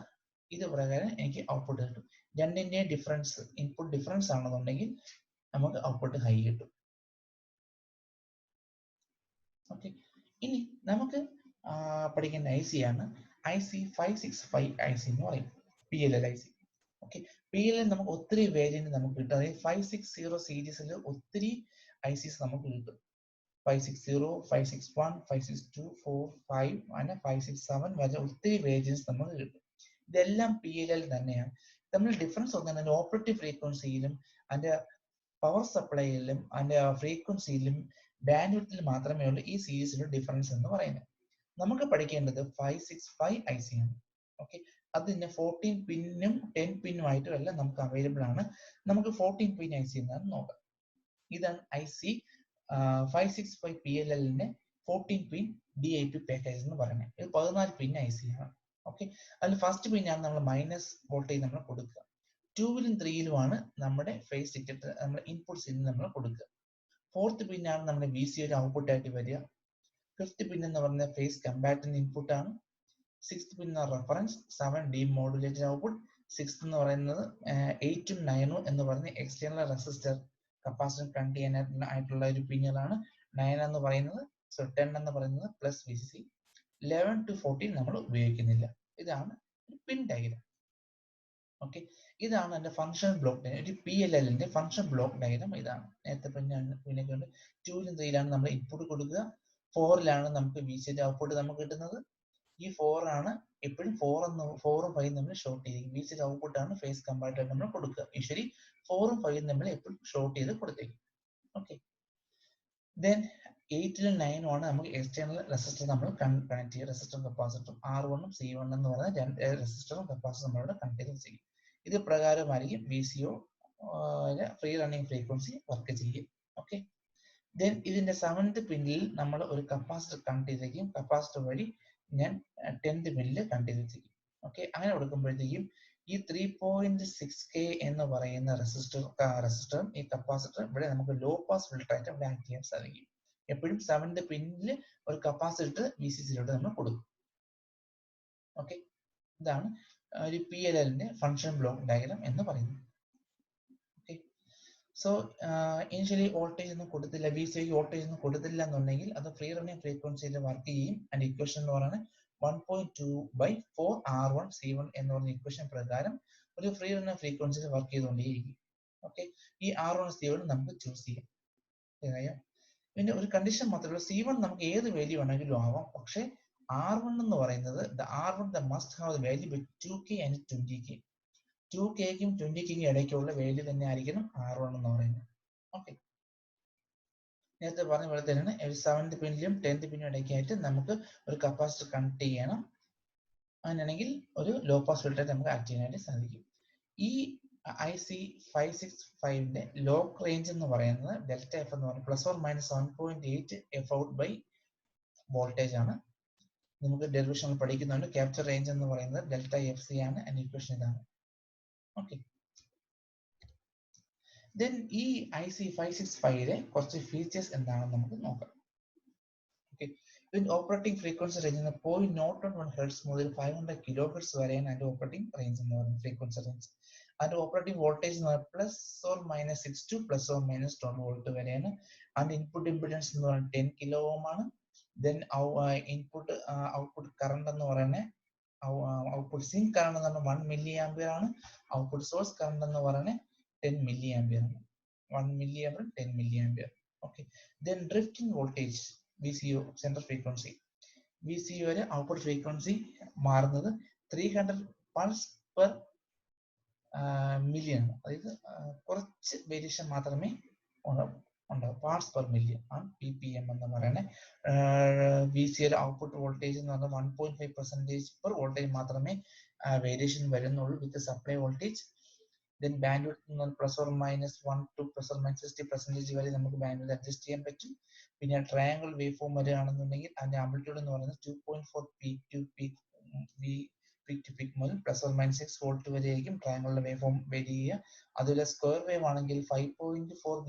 ഇത് പ്രകാരം എനിക്ക് ഔട്ട്പുട്ട് കിട്ടും. രണ്ടിന്റെ ഡിഫറൻസ്, ഇൻപുട്ട് ഡിഫറൻസ് ആണെന്നുണ്ടെങ്കിൽ നമുക്ക് ഔട്ട്പുട്ട് ഹൈ കിട്ടും. ഓക്കെ, ഇനി നമുക്ക് പഠിക്കേണ്ട IC ആണ് IC 565 IC എന്ന് പറയും, PLL IC. ഓക്കെ, PLL നമുക്ക് ഒത്തിരി വേരിയന്റ് നമുക്ക് കിട്ടും. അതായത് 560 സീരീസിൽ ഒത്തിരി ICs നമുക്ക് കിട്ടും. 560, 561, 562, 4, 5 അങ്ങനെ 567 വരെ ഒത്തിരി വേരിയൻസ് നമുക്ക് കിട്ടും. ഇതെല്ലാം PLL തന്നെയാണ്. തമ്മിൽ ഡിഫറൻസ് ഒന്നും അതിന്റെ ഓപ്പറേറ്റീവ് ഫ്രീക്വൻസിയിലും അതിന്റെ പവർ സപ്ലൈയിലും അതിന്റെ ഫ്രീക്വൻസിയിലും ബാൻഡ്വിഡ്ത്തിലും മാത്രമേ ഉള്ളൂ ഈ സീരീസിലുള്ള ഡിഫറൻസ് എന്ന് പറയുന്നത്. നമുക്ക് പഠിക്കേണ്ടത് 565 IC ആണ്. ഓക്കെ, അതിന് 14 പിന്നും 10 പിന്നും ആയിട്ടും എല്ലാം നമുക്ക് അവൈലബിൾ ആണ്. നമുക്ക് 14 പിൻ IC എന്നാണ് നോക്കാം. ഇതാണ് IC 565 PLLന്റെ 14 പിൻ DIP പാക്കേജ് എന്ന് പറയുന്നത്. ഇത് 14 പിൻ IC ആണ്. ഓക്കെ, അതിൽ ഫസ്റ്റ് പിന്നാണ് നമ്മൾ മൈനസ് വോൾട്ടേജ് നമ്മൾ കൊടുക്കുക. 2ലും 3ലുമാണ് നമ്മുടെ ഫേസ് ഡിറ്റക്ടർ, നമ്മുടെ ഇൻപുട്ട് സിഗ്നൽ നമ്മൾ കൊടുക്കുക. 4th പിന്നാണ് നമ്മുടെ VCയുടെ ഔട്ട്പുട്ട് ആയിട്ട് വരിക. ഫിഫ്ത്ത് പിൻ എന്ന് പറയുന്ന ഫേസ് കമ്പാറ്റന്റ് ഇൻപുട്ട് ആണ്. സിക്സ്ത് പിൻ റെഫറൻസ്, 7 ഡീമോഡുലേറ്റഡ് ഔട്ട്പുട്ട്. സിക്സ്ത് എന്ന് പറയുന്നത് 8ഉം 9ഉം എന്ന് പറയുന്ന എക്സ്റ്റേണൽ റെസിസ്റ്റർ കപ്പാസിറ്റർ കണ്ടെയ്ൻ ആയിട്ടുള്ള ഒരു പിന്നുകളാണ്. 9 എന്ന് പറയുന്നത് 10 എന്ന് പറയുന്നത് പ്ലസ് VCC. 11 to 14 നമ്മൾ ഉപയോഗിക്കുന്നില്ല. ഇതാണ് പിൻ ഡയഗ്രാം. ഓക്കെ, ഇതാണ് എന്റെ ഫംഗ്ഷൻ ബ്ലോക്ക് ഡയഗ്രാം. ഒരു PLLന്റെ ഫംഗ്ഷൻ ബ്ലോക്ക് ഡയഗ്രാം ഇതാണ്. നേരത്തെ പിന്നെ 2ലും 3ലാണ് നമ്മൾ ഇൻപുട്ട് കൊടുക്കുക, 4ലാണ് നമുക്ക് VCC ഔട്ട്പുട്ട് നമുക്ക് കിട്ടുന്നത്. ഈ 4 ആണ് എപ്പോഴും 4ഉം 5ഉം നമ്മൾ ഷോർട്ട് ചെയ്തിരിക്കും. VCC ഔട്ട്പുട്ട് ആണ് ഫേസ് കമ്പാർട്ടർ നമ്മൾ കൊടുക്കുക. യൂഷ്വലി 4ഉം 5ഉം നമ്മൾ എപ്പോഴും ഷോർട്ട് ചെയ്ത് കൊടുത്തേക്കും. ഓക്കെ, ദെൻ 8ലും 9ഉം ആണ് നമുക്ക് എക്സ്റ്റേണൽ റെസിസ്റ്റർ നമ്മൾ കണക്ട് ചെയ്യുക. റെസിസ്റ്ററും കപ്പാസിറ്ററും R1ഉം C1 എന്ന് പറയുന്ന രണ്ട് റെസിസ്റ്ററും കപ്പാസിറ്ററും നമ്മളിവിടെ കണക്ട് ചെയ്യും. ഇത് പ്രകാരമായിരിക്കും VCO free running frequency work ചെയ്യും. ഓക്കെ, ദെൻ ഇതിന്റെ 7th പിന്നിൽ നമ്മൾ ഒരു കപ്പാസിറ്റർ കണക്ട് ചെയ്തേക്കും. കപ്പാസിറ്റർ വഴി ഞാൻ 10th പിന്നിൽ കണക്ട് ചെയ്തിരിക്കും. ഓക്കെ, അങ്ങനെ കൊടുക്കുമ്പോഴത്തേക്കും ഈ 3.6K എന്ന് പറയുന്ന റെസിസ്റ്ററും ഈ കപ്പാസിറ്ററും ഇവിടെ നമുക്ക് ലോ പാസ് ഫിൽട്ടർ ആയിട്ട് ഇവിടെ ആക്ട് ചെയ്യാൻ സാധിക്കും. എപ്പോഴും 7th പിന്നിൽ ഒരു കപ്പാസിറ്റർ VCCയിലോട്ട് നമ്മൾ കൊടുക്കും. ഓക്കെ, ഇതാണ് ഒരു PLLന്റെ ഫംഗ്ഷൻ ബ്ലോക്ക് ഡയഗ്രാം എന്ന് പറയുന്നത്. ഓക്കെ, സോ ഇനിഷ്യലി വോൾട്ടേജ് ഒന്നും കൊടുത്തില്ല, VCOക്ക് വോൾട്ടേജ് ഒന്നും കൊടുത്തില്ല എന്നുണ്ടെങ്കിൽ അത് ഫ്രീ റണ്ണിങ് ഫ്രീക്വൻസിയിൽ വർക്ക് ചെയ്യും. ആൻഡ് ഇക്വേഷൻ എന്ന് പറയുന്നത് 1.2/4R1C1 എന്ന് പറയുന്ന ഇക്വേഷൻ പ്രകാരം ഒരു ഫ്രീ റണ്ണിങ് ഫ്രീക്വൻസിയിൽ വർക്ക് ചെയ്തുകൊണ്ടേയിരിക്കും. ഓക്കെ, ഈ R1C1 നമുക്ക് ചൂസ് ചെയ്യാം. പിന്നെ ഒരു കണ്ടീഷൻ മാത്രമേ ഉള്ളൂ, C1 നമുക്ക് ഏത് വാല്യൂ വേണമെങ്കിലും ആവാം. പക്ഷെ R1 എന്ന് പറയുന്നത് R1 must have value between 2K and 20K. 2Kക്കും 20Kക്കും ഇടയ്ക്കുള്ള വാല്യൂ തന്നെ ആയിരിക്കണം R1 എന്ന് പറയുന്നത്. ഓക്കെ, നേരത്തെ പറഞ്ഞ പോലെ തന്നെയാണ് 7th പിന്നിലും 10th പിന്നിലും ഇടയ്ക്കായിട്ട് നമുക്ക് ഒരു കപ്പാസിറ്റർ കണക്ട് ചെയ്യണം. അങ്ങനെയാണെങ്കിൽ ഒരു ലോ പാസ് ഫിൽട്ടർ നമുക്ക് ആക്ട് ചെയ്യാനായിട്ട് സാധിക്കും. ഈ IC565ന്റെ ലോക്ക് റേഞ്ച് എന്ന് പറയുന്നത് ഡെൽറ്റ എഫ് എന്ന് പറയുന്നത് ±1.8 എഫ് ഔട്ട് ബൈ വോൾട്ടേജ് ആണ്. നമുക്ക് ഡെറിവേഷൻ പഠിക്കുന്നുണ്ട്. ക്യാപ്ചർ റേഞ്ച് എന്ന് പറയുന്നത് ഡെൽറ്റ എഫ് സി ആണ്. ഇക്വേഷൻ ഇതാണ്. ഓക്കെ, ദെൻ ഈ IC565ലെ കുറച്ച് ഫീച്ചേഴ്സ് എന്താണെന്ന് നമുക്ക് നോക്കാം. ഓക്കെ, ഇതിന്റെ ഓപ്പറേറ്റിംഗ് ഫ്രീക്വൻസി റേഞ്ച് 0.01 ഹെർട്സ് മുതൽ 500 kHz വരെയാണ് അതിന്റെ ഓപ്പറേറ്റിംഗ് റേഞ്ച് എന്ന് പറയുന്നത്, ഫ്രീക്വൻസി റേഞ്ച്. അതിന്റെ ഓപ്പറേറ്റിംഗ് വോൾട്ടേജ് ±6 to ±12 വോൾട്ട് വരെയാണ്. അതിന്റെ ഇൻപുട്ട് ഇംപിഡൻസ് എന്ന് പറയുന്നത് 10 kilo ohm ആണ്. ദെൻ ഇൻപുട്ട് ഔട്ട്പുട്ട് കറണ്ട് എന്ന് പറയുന്നത് ഔട്ട്പുട്ട് സിങ്ക് കറണ്ട് എന്ന് പറഞ്ഞാൽ 1 mA ആണ്. ഔട്ട്പുട്ട് സോഴ്സ് കറണ്ട് എന്ന് പറയുന്നത് 10 mA ആണ്. 1 mA 10 mA. Okay, then drifting voltage VCO central frequency. VCOയുടെ ഔട്ട്പുട്ട് ഫ്രീക്വൻസി മാറുന്നത് 300 പൾസ് പെർ മില്യൺ ആണ്. അതായത് കുറച്ച് വേരിയേഷൻ മാത്രമേ ഉണ്ടാവും. പാർട്സ് പെർ മില്യൺ ആണ് PPM എന്ന് പറയുന്നത്. VCOയുടെ ഔട്ട്പുട്ട് വോൾട്ടേജ് എന്ന് പറഞ്ഞാൽ 1.5% പെർ വോൾട്ടേജ് മാത്രമേ വേരിയേഷൻ വരുന്നുള്ളൂ വിത്ത് supply voltage. Then bandwidth ±1 to ±60% വരെ നമുക്ക് ബാൻഡ്വിഡ്ത്ത് അഡ്ജസ്റ്റ് ചെയ്യാൻ പറ്റും. പിന്നെ ട്രയാങ്കിൾ വേവ് ഫോം വരികയാണെന്നുണ്ടെങ്കിൽ അതിന്റെ ആംപ്ലിറ്റ്യൂഡ് എന്ന് പറയുന്നത് 2.4 പീക്ക് ടു പീക്ക് മുതൽ ±6 വോൾട്ട് വരെ ആയിരിക്കും ട്രയാങ്കിളിന്റെ വേവ് ഫോം വേരി ചെയ്യുക. അതുപോലെ സ്ക്വയർ വേവ് ആണെങ്കിൽ 5.4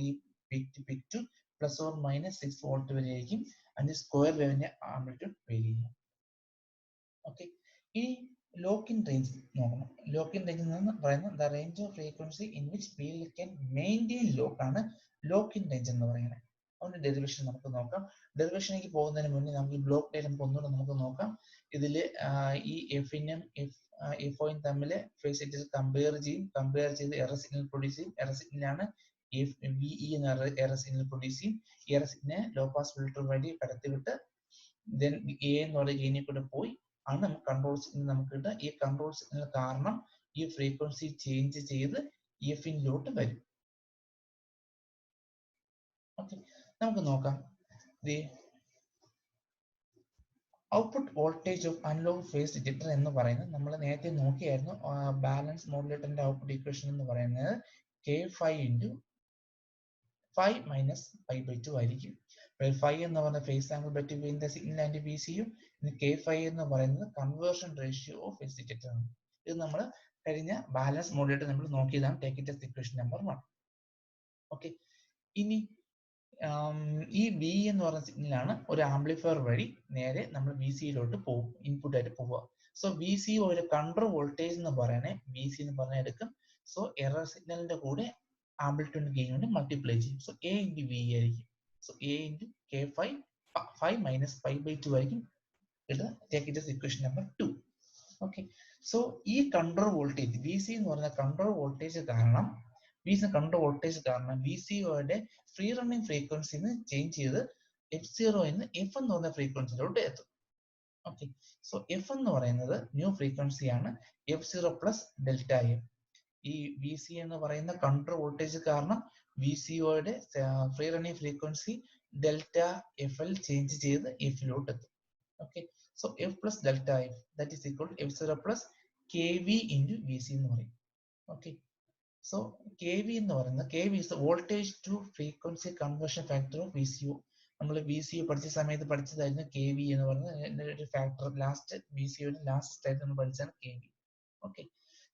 പീക്ക് ടു ±6 വോൾട്ട് വരെ ആയിരിക്കും അതിന്റെ സ്ക്വയർ വേവിന്റെ ആംപ്ലിറ്റ്യൂഡ് വേരി ചെയ്യുക. ഓക്കെ, ഈ ലോക്ക്-ഇൻ റേഞ്ച് നോക്കണം. ലോക്ക്-ഇൻ റേഞ്ച് എന്ന് പറയുന്നത് the range of frequency in which PLL can maintain lock ആണ് ലോക്ക്-ഇൻ റേഞ്ച് എന്ന് പറയുന്നത്. അതിന്റെ ഡെറിവേഷൻ നമുക്ക് നോക്കാം. ഡെറിവേഷനിലേക്ക് പോകുന്നതിന് മുന്നേ നമുക്ക് ഈ ബ്ലോക്ക് ഡയഗ്രം ഒന്നുകൂടെ നമുക്ക് നോക്കാം. ഇതിൽ ഈ എഫിനും എഫ്ഒയും തമ്മിൽ ഫേസ് സ്റ്റേജസ് കമ്പയർ ചെയ്ത് എറർ സിഗ്നൽ പ്രൊഡ്യൂസ് ചെയ്യും. എറർ സിഗ്നലാണ് VE എന്ന എറർ സിഗ്നൽ പ്രൊഡ്യൂസ് ചെയ്യും. ഈ error signal low pass filter വഴി കടത്തിവിട്ട് ദെൻ A എന്ന് പറയുന്ന ഗെയിനിൽ കൂടെ പോയി ആണ് നമുക്ക് കൺട്രോൾ സിഗ്നൽ നമുക്ക് കിട്ടുക. ഈ കൺട്രോൾ സിഗ്നൽ കാരണം ഈ ഫ്രീക്വൻസി ചേഞ്ച് ചെയ്ത് എഫിനിലോട്ട് വരും. ഓക്കെ, നമുക്ക് നോക്കാം. Output voltage of analogue phase detector എന്ന് പറയുന്നത് നമ്മൾ നേരത്തെ നോക്കിയായിരുന്നു. ബാലൻസ് മോഡുലേറ്ററിന്റെ ഔട്ട്പുട്ട് ഇക്വേഷൻ എന്ന് പറയുന്നത് K5 × 5 - π/2 ആയിരിക്കും. 5 എന്ന് പറയുന്ന phase angle between the signal and VCU. K5 എന്ന് പറയുന്നത് conversion ratio of phase detector ആണ്. ഇത് നമ്മൾ കഴിഞ്ഞ ബാലൻസ് മോഡുലേറ്റർ നമ്മൾ നോക്കിയതാണ്. Take it as equation number 1. Okay, ഇനി ഈ വി എന്ന് പറയുന്ന സിഗ്നലാണ് ഒരു ആംപ്ലിഫയർ വഴി നേരെ നമ്മൾ വി സിയിലോട്ട് പോകും, ഇൻപുട്ട് ആയിട്ട് പോവുക. സോ വി സി ഒരു കൺട്രോൾ വോൾട്ടേജ് എന്ന് പറയണേ വി സി എന്ന് പറഞ്ഞാൽ എടുക്കും. സോ എറർ സിഗ്നലിന്റെ കൂടെ ആംപ്ലിറ്റ്യൂഡ് ഗെയിൻ കൊണ്ട് മൾട്ടിപ്ലൈ ചെയ്യും. സോ എ ഇൻറ്റു വി ആയിരിക്കും. So A into K 5 minus 5/2 ആയിരിക്കും ഇത്. Take it as equation number 2. Okay. So ഈ കൺട്രോൾ വോൾട്ടേജ് വി സി എന്ന് പറഞ്ഞ കൺട്രോൾ വോൾട്ടേജ് കാരണം വി സിയുടെ ഫ്രീ റണ്ണിങ് ഫ്രീക്വൻസിന്ന് ചേഞ്ച് ചെയ്ത് F0 എന്ന് എഫ് എന്ന് പറഞ്ഞ ഫ്രീക്വൻസിയിലോട്ട് എത്തും. ഓക്കെ. സോ എഫ് എന്ന് പറയുന്നത് ന്യൂ ഫ്രീക്വൻസി ആണ്, F0 പ്ലസ് ഡെൽറ്റ എഫ്. ഈ വി സി എന്ന് പറയുന്ന കൺട്രോൾ വോൾട്ടേജ് കാരണം വി സിയുടെ free running frequency delta F L change ചെയ്ത് എഫിലോട്ട് എത്തും. Okay. So F plus delta F that is equal F0 plus K V into V C എന്ന് പറയും. ഓക്കെ. സോ കെ വി എന്ന് പറയുന്നത് K V is voltage to frequency conversion factor of V C U. നമ്മൾ വി സി യു പഠിച്ച സമയത്ത് പഠിച്ചതായിരുന്നു കെ വി എന്ന് പറയുന്നത് ഒരു ഫാക്ടർ. ലാസ്റ്റ് വി സി യുടെ ലാസ്റ്റ് സ്റ്റേജ് നമ്മൾ പഠിച്ചാണ് K V. Okay.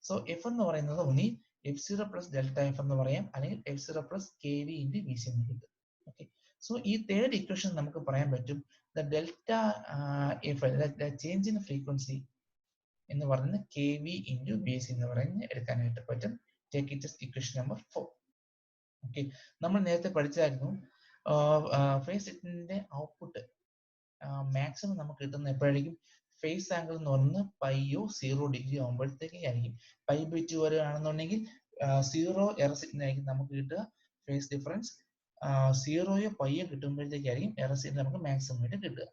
So F എന്ന് പറയുന്നത് ഒന്നി F0 പ്ലസ് ഡെൽറ്റ എഫ് എന്ന് പറയാം, അല്ലെങ്കിൽ F0 plus K V into V C എന്ന് കിട്ടും. ഓക്കെ. സോ ഈ തേർഡ് ഇക്വേഷൻ നമുക്ക് പറയാൻ പറ്റും the delta F change in frequency എന്ന് പറയുന്നത് K V into V C എന്ന് പറയുന്നത് എടുക്കാനായിട്ട് പറ്റും. Take it as equation number 4. Okay. നമ്മൾ നേരത്തെ പഠിച്ചായിരുന്നു ഫേസ് സിഗ്നലിന്റെ ഔട്ട്പുട്ട് മാക്സിമം നമുക്ക് കിട്ടുന്ന എപ്പോഴായിരിക്കും, ഫേസ് ആംഗിൾ എന്ന് പറയുന്നത് പൈയോ 0 ഡിഗ്രി ആകുമ്പോഴത്തേക്കും ആയിരിക്കും. π/2 വരെ ആണെന്നുണ്ടെങ്കിൽ 0 എറർ സിഗ്നൽ ആയിരിക്കും നമുക്ക് കിട്ടുക. ഫേസ് ഡിഫറൻസ് 0യോ പൈയോ കിട്ടുമ്പോഴത്തേക്കായിരിക്കും എറർ സിഗ്നൽ നമുക്ക് മാക്സിമം ആയിട്ട് കിട്ടുക.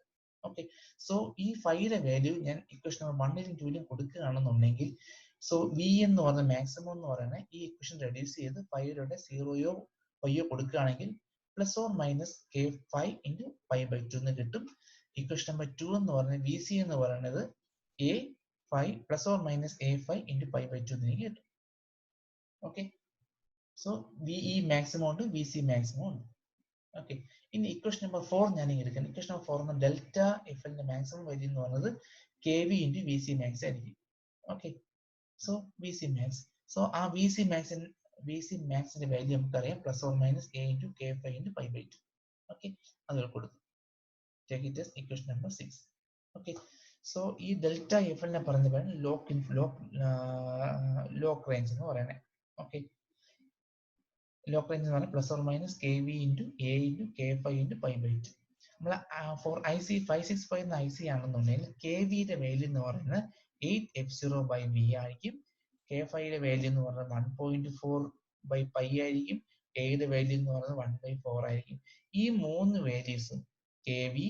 ഓക്കെ. സോ ഈ ഫൈയുടെ വാല്യൂ ഞാൻ ഇക്വേഷൻ നമ്പർ 1ലും 2ലും കൊടുക്കുകയാണെന്നുണ്ടെങ്കിൽ, സോ വി എന്ന് പറഞ്ഞ മാക്സിമം എന്ന് പറയുന്നത് ഈ ഇക്വേഷൻ റെഡ്യൂസ് ചെയ്ത് ഫൈയുടെ 0യോ പൈയോ കൊടുക്കുകയാണെങ്കിൽ plus or minus K 5 into π/2 എന്ന് കിട്ടും. ഇക്വേഷൻ നമ്പർ 2 എന്ന് പറയുന്നത് വി സി എന്ന് പറയുന്നത് A5 plus or minus A5 into π/2 എന്ന് കിട്ടും. ഓക്കെ. സോ വിഇ മാക്സിമം ഉണ്ട്, വി സി മാക്സിമം ഉണ്ട്. ഓക്കെ. ഇനി ഇക്വേഷൻ നമ്പർ 4 ഞാൻ എടുക്കണം. ഇക്വേഷൻ നമ്പർ 4 എന്ന് ഡെൽറ്റ എഫ് എല്ലിന്റെ മാക്സിമം വാല്യൂ എന്ന് പറയുന്നത് K V into V C max ആയിരിക്കും. Okay. So V C max. So ആ വി സി മാക്സിന്റെ വാല്യൂ നമുക്കറിയാം plus or minus A into K 5 into π/2. Okay. അത് കൊടുക്കും. Take it as equation number 6. Okay. So ഈ ഡെൽറ്റ എഫ് എല്ലിനെ പറയുന്നത് ലോക്ക് റേഞ്ച് എന്ന് പറയുന്നത്. ഓക്കെ. ലോക്ക് റേഞ്ച് എന്ന് പറഞ്ഞാൽ plus or minus K V into A into K 5 into π/2. നമ്മൾ ഫോർ IC 565 എന്ന IC ആണെന്നുണ്ടെങ്കിൽ കെ വിയുടെ വാല്യൂ എന്ന് പറയുന്നത് 8f0/v ആയിരിക്കും. കെ 5യുടെ വാല്യൂ എന്ന് പറയുന്നത് 1.4/π ആയിരിക്കും. എയുടെ വാല്യൂ എന്ന് പറയുന്നത് 1/4 ആയിരിക്കും. ഈ മൂന്ന് വാല്യൂസും കെ വി,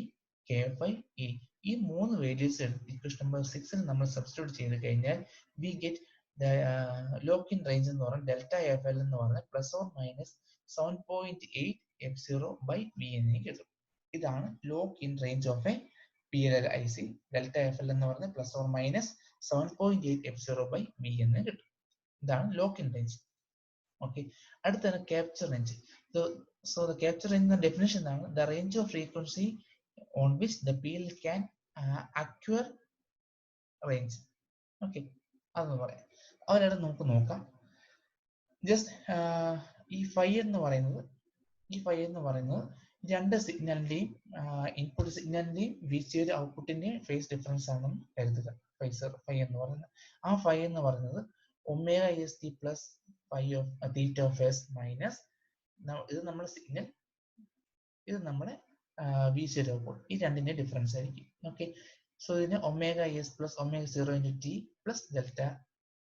കെ 5, ഇ, ഈ മൂന്ന് വാല്യൂസ് ഇക്വേഷൻ നമ്പർ 6ൽ നമ്മൾ സബ്സ്റ്റിറ്റ്യൂട്ട് ചെയ്ത് കഴിഞ്ഞാൽ we get lock in range എന്ന് പറയുന്നത് ഡെൽറ്റ എഫ് എൽ എന്ന് പറയുന്നത് പ്ലസ് ഓർ മൈനസ് 7.8f0/v എന്ന് കിട്ടും. ഇതാണ് lock in range of A PLL IC. Delta F L എന്ന് പറയുന്നത് പ്ലസ് ഓർ മൈനസ് 7.8f0/v എന്ന് കിട്ടും. ഇതാണ് ലോക്ക് ഇൻ റേഞ്ച്. ഓക്കെ. അടുത്താണ് capture range. So the capture range the definition ആണ് the range of frequency on which the PLL can acquire range. Okay. അതൊന്ന് പറയാം. അതിനാണ് നമുക്ക് നോക്കാം. ജസ്റ്റ് ഈ ഫൈ എന്ന് പറയുന്നത് രണ്ട് സിഗ്നലിന്റെയും ഇൻപുട്ട് സിഗ്നലിന്റെയും വി സിയുടെ ഔട്ട്പുട്ടിന്റെയും ഫേസ് ഡിഫറൻസ് ആണെന്ന് കരുതുക. ഫൈ എന്ന് പറയുന്നത് ആ ഫൈ എന്ന് പറയുന്നത് omega S T plus phi of theta of S minus ഇത് നമ്മുടെ സിഗ്നൽ, ഇത് നമ്മുടെ വി സിയുടെ ഔട്ട്പുട്ട്. ഈ രണ്ടിന്റെ ഡിഫറൻസ് ആയിരിക്കും. ഓക്കെ. സോ ഇതിന് omega S plus omega 0 into T plus delta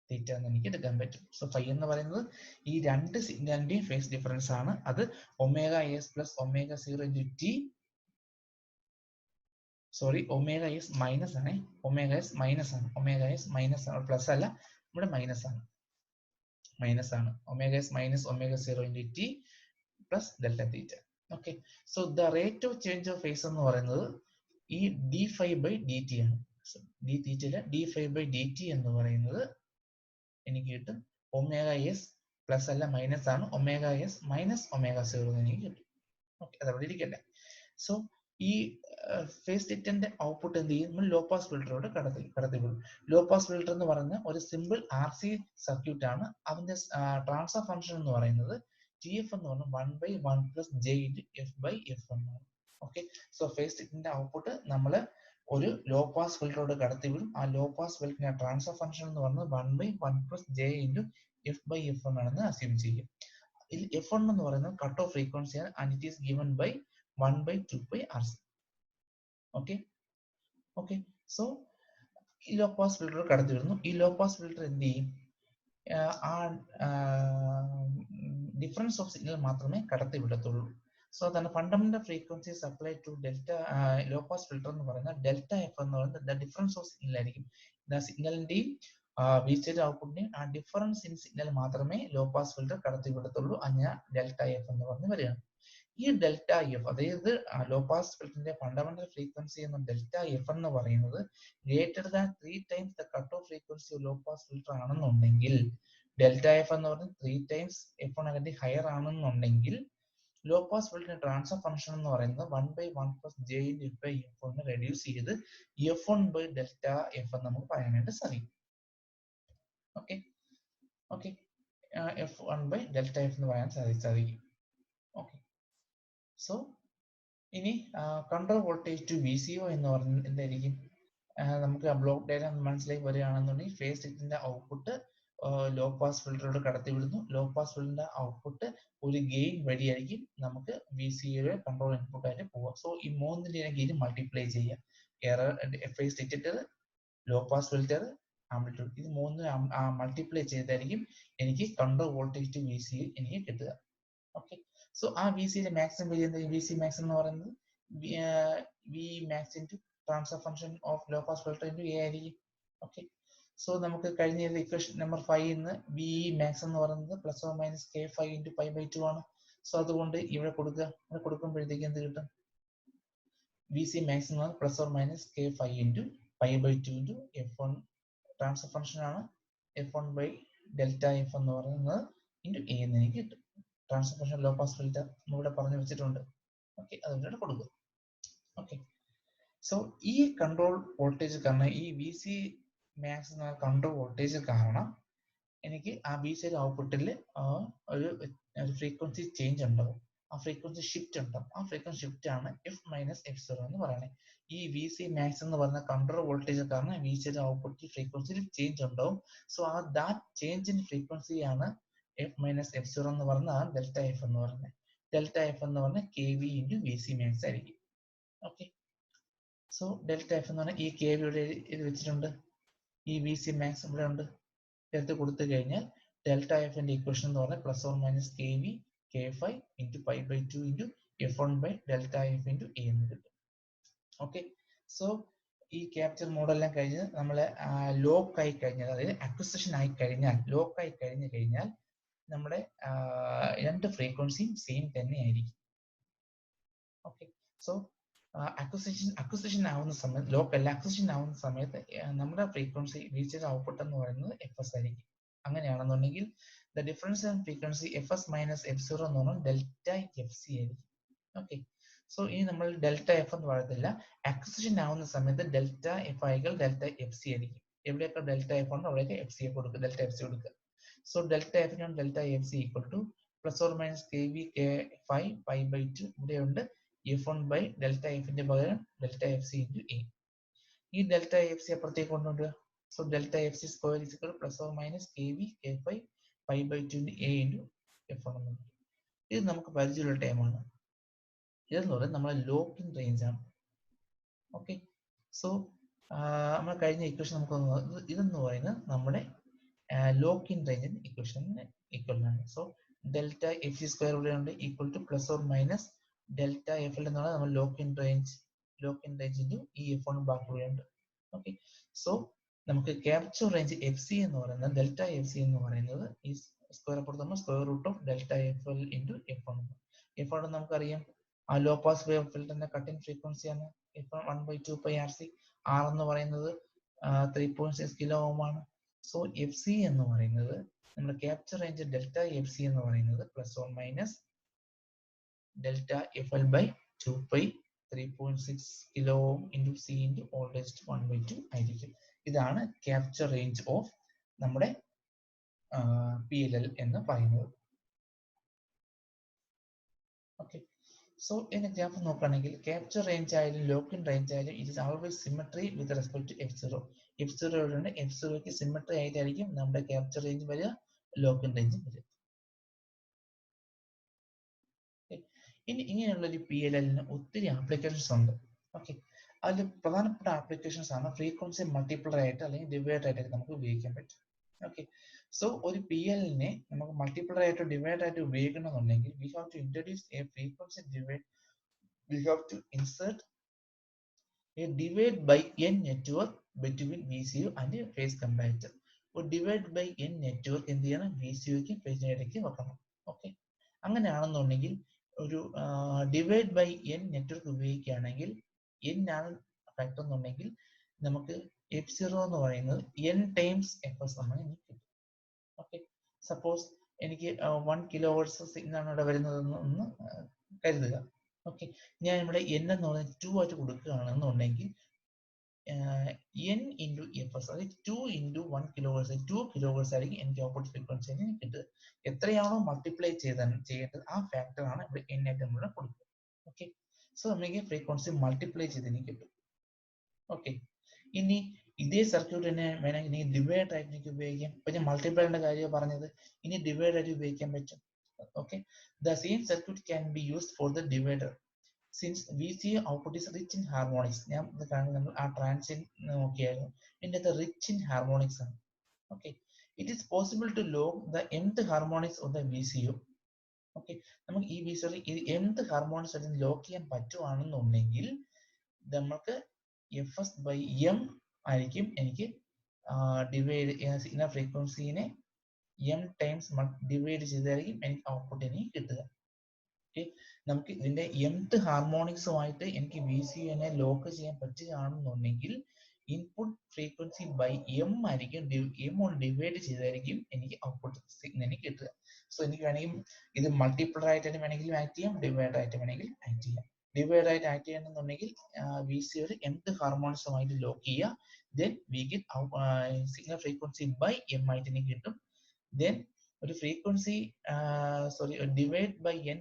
തീറ്റ എന്ന് എനിക്ക് എടുക്കാൻ പറ്റും. സോ ഫൈ എന്ന് പറയുന്നത് ഈ രണ്ട് സിഗ്നലിന്റെയും ഫേസ് ഡിഫറൻസ് ആണ്. അത് omega S plus omega 0 into T, sorry omega S minus ആണ്, ഒമേഗ എസ് മൈനസ് ആണ്, ഒമേഗ എസ് മൈനസ് ആണ്, പ്ലസ് അല്ല, ഇവിടെ മൈനസ് ആണ്, omega S minus omega 0 into T plus delta theta. Okay. So the rate of change of phase എന്ന് പറയുന്നത് ഈ d5/dt ആണ്. ഡി തീറ്റയിലെ d5/dt എന്ന് പറയുന്നത് എനിക്ക് കിട്ടും ഒമേഗ എസ് പ്ലസ് അല്ല മൈനസ് ആണ്, ഒമേഗ എസ് മൈനസ് ഒമേഗ 0 എന്ന് എനിക്ക് കിട്ടും. ഓക്കെ. അതവിടെ ഇരിക്കട്ടെ. സോ ഈ ഫേസ് ഡിറ്റക്ടറിന്റെ ഔട്ട്പുട്ട് എന്ത് ചെയ്യും, നമ്മൾ ലോ പാസ് ഫിൽറ്ററോട് കടത്തിവിടും. ലോ പാസ് ഫിൽറ്റർ എന്ന് പറയുന്ന ഒരു സിമ്പിൾ RC സർക്യൂട്ട് ആണ്. അതിന്റെ ട്രാൻസ്ഫർ ഫംഗ്ഷൻ എന്ന് പറയുന്നത് TF എന്ന് പറഞ്ഞാൽ 1/1 plus J into F by F എന്നാണ്. ഓക്കെ, സോ ഫേസ് ഷിഫ്റ്റിന്റെ ഔട്ട്പുട്ട് നമ്മൾ ഒരു ലോ പാസ് ഫിൽറ്ററോട് കടത്തി വിടും. ആ ലോ പാസ് ഫിൽറ്ററിന്റെ ട്രാൻസ്ഫർ ഫംഗ്ഷൻ എന്ന് പറയുന്നത് 1/1 plus J into F by F ആണെന്ന് അസ്യൂം ചെയ്യും. ഇതിൽ F1 എന്ന് പറയുന്നത് കട്ട് ഓഫ് ഫ്രീക്വൻസി ആണ്, and it is given by 1/2πRC. Okay okay, so ഈ ലോ പാസ് ഫിൽറ്റർ കടത്തി വിടുന്നു. ഈ ലോ പാസ് ഫിൽറ്റർ എന്ത് ചെയ്യും? ആ ഡിഫറൻസ് ഓഫ് സിഗ്നൽ മാത്രമേ കടത്തി വിടത്തുള്ളൂ. സോ അതാണ് fundamental frequency supply to delta low pass filter എന്ന് പറയുന്നത് ഡെൽറ്റ എഫ് എന്ന് പറയുന്നത് ഡിഫറൻസ് ഓഫ് സിഗ്നൽ ആയിരിക്കും. സിഗ്നലിന്റെയും VCയുടെ ഔട്ട്പുട്ടിന്റെയും ആ ഡിഫറൻസ് ഇൻ സിഗ്നൽ മാത്രമേ ലോ പാസ് ഫിൽറ്റർ കടത്തി വിടത്തുള്ളൂ. അങ്ങനെ ഡെൽറ്റ എഫ് എന്ന് പറഞ്ഞ് വരികയാണ്. ഈ ഡെൽറ്റ എഫ്, അതായത് ലോ പാസ് ഫിൽറ്ററിന്റെ ഫണ്ടമെന്റൽ ഫ്രീക്വൻസി എന്ന ഡെൽറ്റ എഫ് എന്ന് പറയുന്നത് greater than 3 times the cut off frequency of low pass filter ആണെന്നുണ്ടെങ്കിൽ, ഡെൽറ്റ എഫ് എന്ന് പറയുന്നത് 3 times F1 ഹയർ ആണെന്നുണ്ടെങ്കിൽ ലോ പാസ് ഫിൽറ്ററിന്റെ ട്രാൻസ്ഫർ ഫംഗ്ഷൻ എന്ന് പറയുന്നത് 1/1 plus J into F by F1 reduce ചെയ്ത് F1 by ഡെൽറ്റ എഫ് എന്ന് നമുക്ക് പറയാനായിട്ട് സാധിക്കും. Okay okay, F1 by delta F എന്ന് പറയാൻ സാധിക്കും. ഓക്കെ, സോ ഇനി കൺട്രോൾ വോൾട്ടേജ് ടു VCO എന്ന് പറയുന്നത് എന്തായിരിക്കും? നമുക്ക് ബ്ലോക്ക് ഡയഗ്രാം മനസ്സിലേക്ക് വരികയാണെന്നുണ്ടെങ്കിൽ ഫേസ് ഷിഫ്റ്റിന്റെ ഔട്ട്പുട്ട് ലോ പാസ് ഫിൽറ്ററോട് കടത്തി വിടുന്നു. ലോ പാസ് ഫിൽറ്ററിന്റെ ഔട്ട്പുട്ട് ഒരു ഗെയിൻ വഴിയായിരിക്കും നമുക്ക് VCOയുടെ കൺട്രോൾ ഇൻപുട്ട് ആയിട്ട് പോവുക. സോ ഈ മൂന്നിന്റെ ഗെയിൻ മൾട്ടിപ്ലൈ ചെയ്യുക. Phase detector, low pass filter, amplitude, ഇത് മൂന്ന് മൾട്ടിപ്ലൈ ചെയ്തായിരിക്കും എനിക്ക് കൺട്രോൾ വോൾട്ടേജ് ടു VCO എനിക്ക് കിട്ടുക. ഓക്കെ, സോ ആ VCയുടെ മാക്സിമം വാല്യൂ എന്താ? VC മാക്സിമം എന്ന് പറയുന്നത് V max into transfer function of low pass filter into A ആയിരിക്കും. ഓക്കെ, സോ നമുക്ക് കഴിഞ്ഞ ഇക്വേഷൻ നമ്പർ 5 ന്ന് വി മാക്സ് എന്ന് പറയുന്നത് +or-k5 into π/2 ആണ്. സോ അതുകൊണ്ട് ഇവിടെ കൊടുക്കുമ്പോഴത്തേക്ക് എന്ത് കിട്ടും? VC മാക്സ് എന്ന് പറയുന്നത് +or-k5 into π/2 into F1 transfer function ആണ്. F1 by ഡെൽറ്റ എഫ് എന്ന് പറയുന്നത് into A എന്ന് എനിക്ക് കിട്ടും. Transfer function low pass filter ഇവിടെ പറഞ്ഞു വെച്ചിട്ടുണ്ട്. ഓക്കെ, അതുകൊണ്ട് കൊടുക്കും. ഓക്കെ, സോ ഈ കൺട്രോൾ വോൾട്ടേജ് കാരണം, ഈ VC മാക്സ് എന്ന കൺട്രോൾ വോൾട്ടേജ് കാരണം എനിക്ക് ആ VCയുടെ ഔട്ട്പുട്ടിൽ ഒരു ഫ്രീക്വൻസി ചേഞ്ച് ഉണ്ടാവും. ആ ഫ്രീക്വൻസി ഷിഫ്റ്റ് ഉണ്ടാവും. ആ ഫ്രീക്വൻസി ഷിഫ്റ്റ് ആണ് F minus F0 എന്ന് പറയുന്നത്. ഈ VC മാക്സ് എന്ന് പറയുന്ന കൺട്രോൾ വോൾട്ടേജ് കാരണം VCയുടെ ഔട്ട്പുട്ടിൽ ഫ്രീക്വൻസിയിൽ ചേഞ്ച് ഉണ്ടാവും. സോ ആ ദാറ്റ് ചേഞ്ച് ഇൻ ഫ്രീക്വൻസി ആണ് F minus F0 എന്ന് പറയുന്നത് ഡെൽറ്റ എഫ് എന്ന് പറയുന്നത്. ഡെൽറ്റ എഫ് എന്ന് പറഞ്ഞാൽ KV into VC മാക്സ് ആയിരിക്കും. ഓക്കെ, സോ ഡെൽറ്റ എഫ് എന്ന് പറഞ്ഞാൽ ഈ KV ഇവിടെ ഇത് വെച്ചിട്ടുണ്ട്, ഈ VC മാക്സ് ഇവിടെ ഉണ്ട്, ചേർത്ത് കൊടുത്തു കഴിഞ്ഞാൽ ഡെൽറ്റ എഫിന്റെ ഇക്വേഷൻ എന്ന് പറഞ്ഞാൽ +or-kV k5 into π/2 into F1 by delta F into A എന്ന് കിട്ടും. ഓക്കെ, സോ ഈ ക്യാപ്ചർ മോഡെല്ലാം കഴിഞ്ഞ് നമ്മളെ ലോക്ക് ആയി കഴിഞ്ഞാൽ, അതായത് അക്വിസിഷൻ ആയി കഴിഞ്ഞാൽ, ലോക്ക് ആയി കഴിഞ്ഞാൽ നമ്മുടെ രണ്ട് ഫ്രീക്വൻസിയും സെയിം തന്നെ ആയിരിക്കും. ഓക്കെ, സോ അക്വിസിഷൻ ആവുന്ന സമയത്ത്, ലോക്കല്ല അക്വിസിഷൻ ആവുന്ന സമയത്ത് നമ്മുടെ ഫ്രീക്വൻസി VCയുടെ ഔട്ട്പുട്ട് എന്ന് പറയുന്നത് FS ആയിരിക്കും. അങ്ങനെയാണെന്നുണ്ടെങ്കിൽ the difference in frequency FS minus F0 എന്ന് പറഞ്ഞാൽ ഡെൽറ്റ FC ആയിരിക്കും. ഓക്കെ, സോ ഇനി നമ്മൾ ഡെൽറ്റ എഫ് എന്ന് പറയത്തില്ല, അക്വിസിഷൻ ആവുന്ന സമയത്ത് ഡെൽറ്റ എഫ് ആയികൾ ഡെൽറ്റ FC ആയിരിക്കും. എവിടെയൊക്കെ ഡെൽറ്റ എഫ് ഉണ്ടോ അവിടെയൊക്കെ ഡെൽറ്റ FC കൊടുക്കുക. So delta F delta FC equal to +or-kV k5 π/2 ഇവിടെയുണ്ട്. F1 by ഡെൽറ്റ എഫിന്റെ പകരം ഡെൽറ്റ FC into A. ഈ ഡെൽറ്റ FC അപ്പുറത്തേക്ക് കൊണ്ടുവരിക. So delta FC square is equal to +or-kV k5 π/2 into A into F1. ഇത് നമുക്ക് പരിചയമുള്ള ടൈമാണ്. ഇതെന്ന് പറയുന്നത് നമ്മുടെ ലോക്കിംഗ് റേഞ്ച് ആണ്. ഓക്കെ, സോ നമ്മൾ കഴിഞ്ഞ ഇക്വേഷൻ നമുക്ക് ഇതെന്ന് പറയുന്നത് നമ്മുടെ ലോക്കിംഗ് റേഞ്ചിന്റെ ഇക്വേഷന് ഈക്വൽ ആണ്. സോ ഡെൽറ്റ FC സ്ക്വയർ ഇവിടെ ഉണ്ട് equal to +or- delta F എന്ന് പറഞ്ഞാൽ നമ്മൾ ലോക്കിംഗ് റേഞ്ച് ഇൻറ്റു ഈ F1 ബാക്കിയുണ്ട്. ഓക്കെ, സോ നമുക്ക് ക്യാപ്ചർ റേഞ്ച് FC എന്ന് പറയുന്നത് ഡെൽറ്റ FC എന്ന് പറയുന്നത് ഈ സ്ക്വയർ അപ്പുറത്ത് square root of delta FL into F1. F1 നമുക്കറിയാം ആ ലോ പാസ് വേവ് ഫിൽറ്ററിന്റെ കട്ടിംഗ് ഫ്രീക്വൻസി ആണ് F1 1/2πRC. R എന്ന് പറയുന്നത് 3.6 കിലോ ഓം ആണ്. സോ FC എന്ന് പറയുന്നത് നമ്മുടെ ക്യാപ്ചർ റേഞ്ച് ഡെൽറ്റ FC എന്ന് പറയുന്നത് +or- delta FL by 2π 3.6 kilo ohm into C into all raised to 1/2 ആയിരിക്കും. ഇതാണ് ക്യാപ്ചർ റേഞ്ച് ഓഫ് നമ്മുടെ PLL എന്ന് പറയുന്നത്. സോ ഇതിന്റെ ഗ്രാഫ് നോക്കുകയാണെങ്കിൽ ക്യാപ്ചർ റേഞ്ച് ആയാലും ലോക്കിൻ റേഞ്ച് ആയാലും it is always symmetry with respect to F0. F0 എവിടെയുണ്ട്, F0ക്ക് സിമെട്രി ആയിട്ടായിരിക്കും നമ്മുടെ ക്യാപ്ചർ റേഞ്ച് വരിക, ലോക്കിൻ റേഞ്ച് വരിക. ഇനി ഇങ്ങനെയുള്ള ഒരു PLLന് ഒത്തിരി ആപ്ലിക്കേഷൻസ് ഉണ്ട്. ഓക്കെ, അതിൽ പ്രധാനപ്പെട്ട ആപ്ലിക്കേഷൻസ് ആണ് ഫ്രീക്വൻസി മൾട്ടിപ്ലർ ആയിട്ട് അല്ലെങ്കിൽ ഡിവൈഡർ ആയിട്ട് നമുക്ക് ഉപയോഗിക്കാൻ പറ്റും. ഓക്കെ, സോ ഒരു PLനെ നമുക്ക് മൾട്ടിപ്ലർ ആയിട്ട് ഡിവൈഡർ ആയിട്ട് ഉപയോഗിക്കണമെന്നുണ്ടെങ്കിൽ we have to introduce a frequency divide. We have to insert a divide by n network between VCO and a phase comparator. ഒരു ഡിവൈഡ് ബൈ n നെറ്റ്വർക്ക് എന്ത് ചെയ്യണം, VCOയ്ക്കും ഫേസിനും ഇടയ്ക്ക് വെക്കണം. ഓക്കെ, അങ്ങനെയാണെന്നുണ്ടെങ്കിൽ ഒരു ഡിവൈഡ് ബൈ n നെറ്റ്വർക്ക് ഉപയോഗിക്കുകയാണെങ്കിൽ n ആണ് ഫാക്ടർ എന്നുണ്ടെങ്കിൽ നമുക്ക് F0 എന്ന് പറയുന്നത് n ടൈംസ് Fs ആണ് എനിക്ക് കിട്ടും. ഓക്കെ, സപ്പോസ് എനിക്ക് 1 kHz സിഗ്നൽ ആണ് ഇവിടെ വരുന്നതെന്ന് കരുതുക. ഓക്കെ, ഞാൻ ഇവിടെ n എന്ന് പറയുന്നത് 2 ആയിട്ട് കൊടുക്കുകയാണെന്നുണ്ടെങ്കിൽ n ഇൻറ്റു Fs, അതായത് 2 ഇൻറ്റു 1 kHz, 2 kHz ആയിരിക്കും എനിക്ക് ഔട്ട്പുട്ട് ഫ്രീക്വൻസി കിട്ടുക. എത്രയാണോ മൾട്ടിപ്ലൈ ചെയ്യേണ്ടത് ആ ഫാക്ടർ ആണ് ഇവിടെ n ആയിട്ട് നമ്മൾ കൊടുക്കുക. ഓക്കെ, സോ നമുക്ക് ഫ്രീക്വൻസി മൾട്ടിപ്ലൈ ചെയ്ത് എനിക്ക് കിട്ടും. ഓക്കെ, ഇനി ഇതേ സർക്യൂട്ട് തന്നെ വേണമെങ്കിൽ എനിക്ക് ഡിവൈഡ് ആയിട്ട് എനിക്ക് ഉപയോഗിക്കാം. ഇപ്പൊ ഞാൻ മൾട്ടിപ്ലൈറിന്റെ കാര്യം പറഞ്ഞത്, ഇനി ഡിവൈഡ് ആയിട്ട് ഉപയോഗിക്കാൻ പറ്റും. Okay, the same circuit can be used for the divider since VCO output is rich in harmonics. ഞാൻ ഇത് കാണുന്നത് ആ ട്രാൻസിൻ നോക്കിയായിരുന്നു, ഇതിന്റെ അത് റിച്ച് ഇൻ ഹാർമോണിക്സ് ആണ്. Okay, it is possible to lock the mth harmonics of the VCO. Okay, നമുക്ക് ഈ VCO mth ഹാർമോണിക്സ് ലോക്ക് ചെയ്യാൻ പറ്റുവാണെന്നുണ്ടെങ്കിൽ നമുക്ക് Fs ബൈ m ആയിരിക്കും എനിക്ക് ഡിവൈഡ് സിഗ്നൽ ഫ്രീക്വൻസിനെ m ടൈംസ് ഡിവൈഡ് ചെയ്തായിരിക്കും എനിക്ക് ഔട്ട്പുട്ട് എനിക്ക് കിട്ടുക. ഓക്കെ, നമുക്ക് ഇതിന്റെ mth ഹാർമോണിക്സുമായിട്ട് എനിക്ക് VCOനെ ലോക്ക് ചെയ്യാൻ പറ്റുകയാണെന്നുണ്ടെങ്കിൽ ഇൻപുട്ട് ഫ്രീക്വൻസി ബൈ m ആയിരിക്കും, m കൊണ്ട് ഡിവൈഡ് ചെയ്തായിരിക്കും എനിക്ക് ഔട്ട്പുട്ട് സിഗ്നൽ കിട്ടുക. സോ എനിക്ക് വേണമെങ്കിൽ ഇത് മൾട്ടിപ്ലർ ആയിട്ട് വേണമെങ്കിലും ആക്ട് ചെയ്യാം, ഡിവൈഡർ ആയിട്ട് വേണമെങ്കിൽ ആക്ട് ചെയ്യാം. ഡിവൈഡർ ആയിട്ട് ആക്ട് ചെയ്യണമെന്നുണ്ടെങ്കിൽ VCO mth ഹാർമോണിക്സുമായിട്ട് ലോക്ക് ചെയ്യുക, then we get signal frequency by m ആയിട്ട് എനിക്ക് കിട്ടും. ദെൻ ഒരു ഫ്രീക്വൻസി ഡിവൈഡ് ബൈ n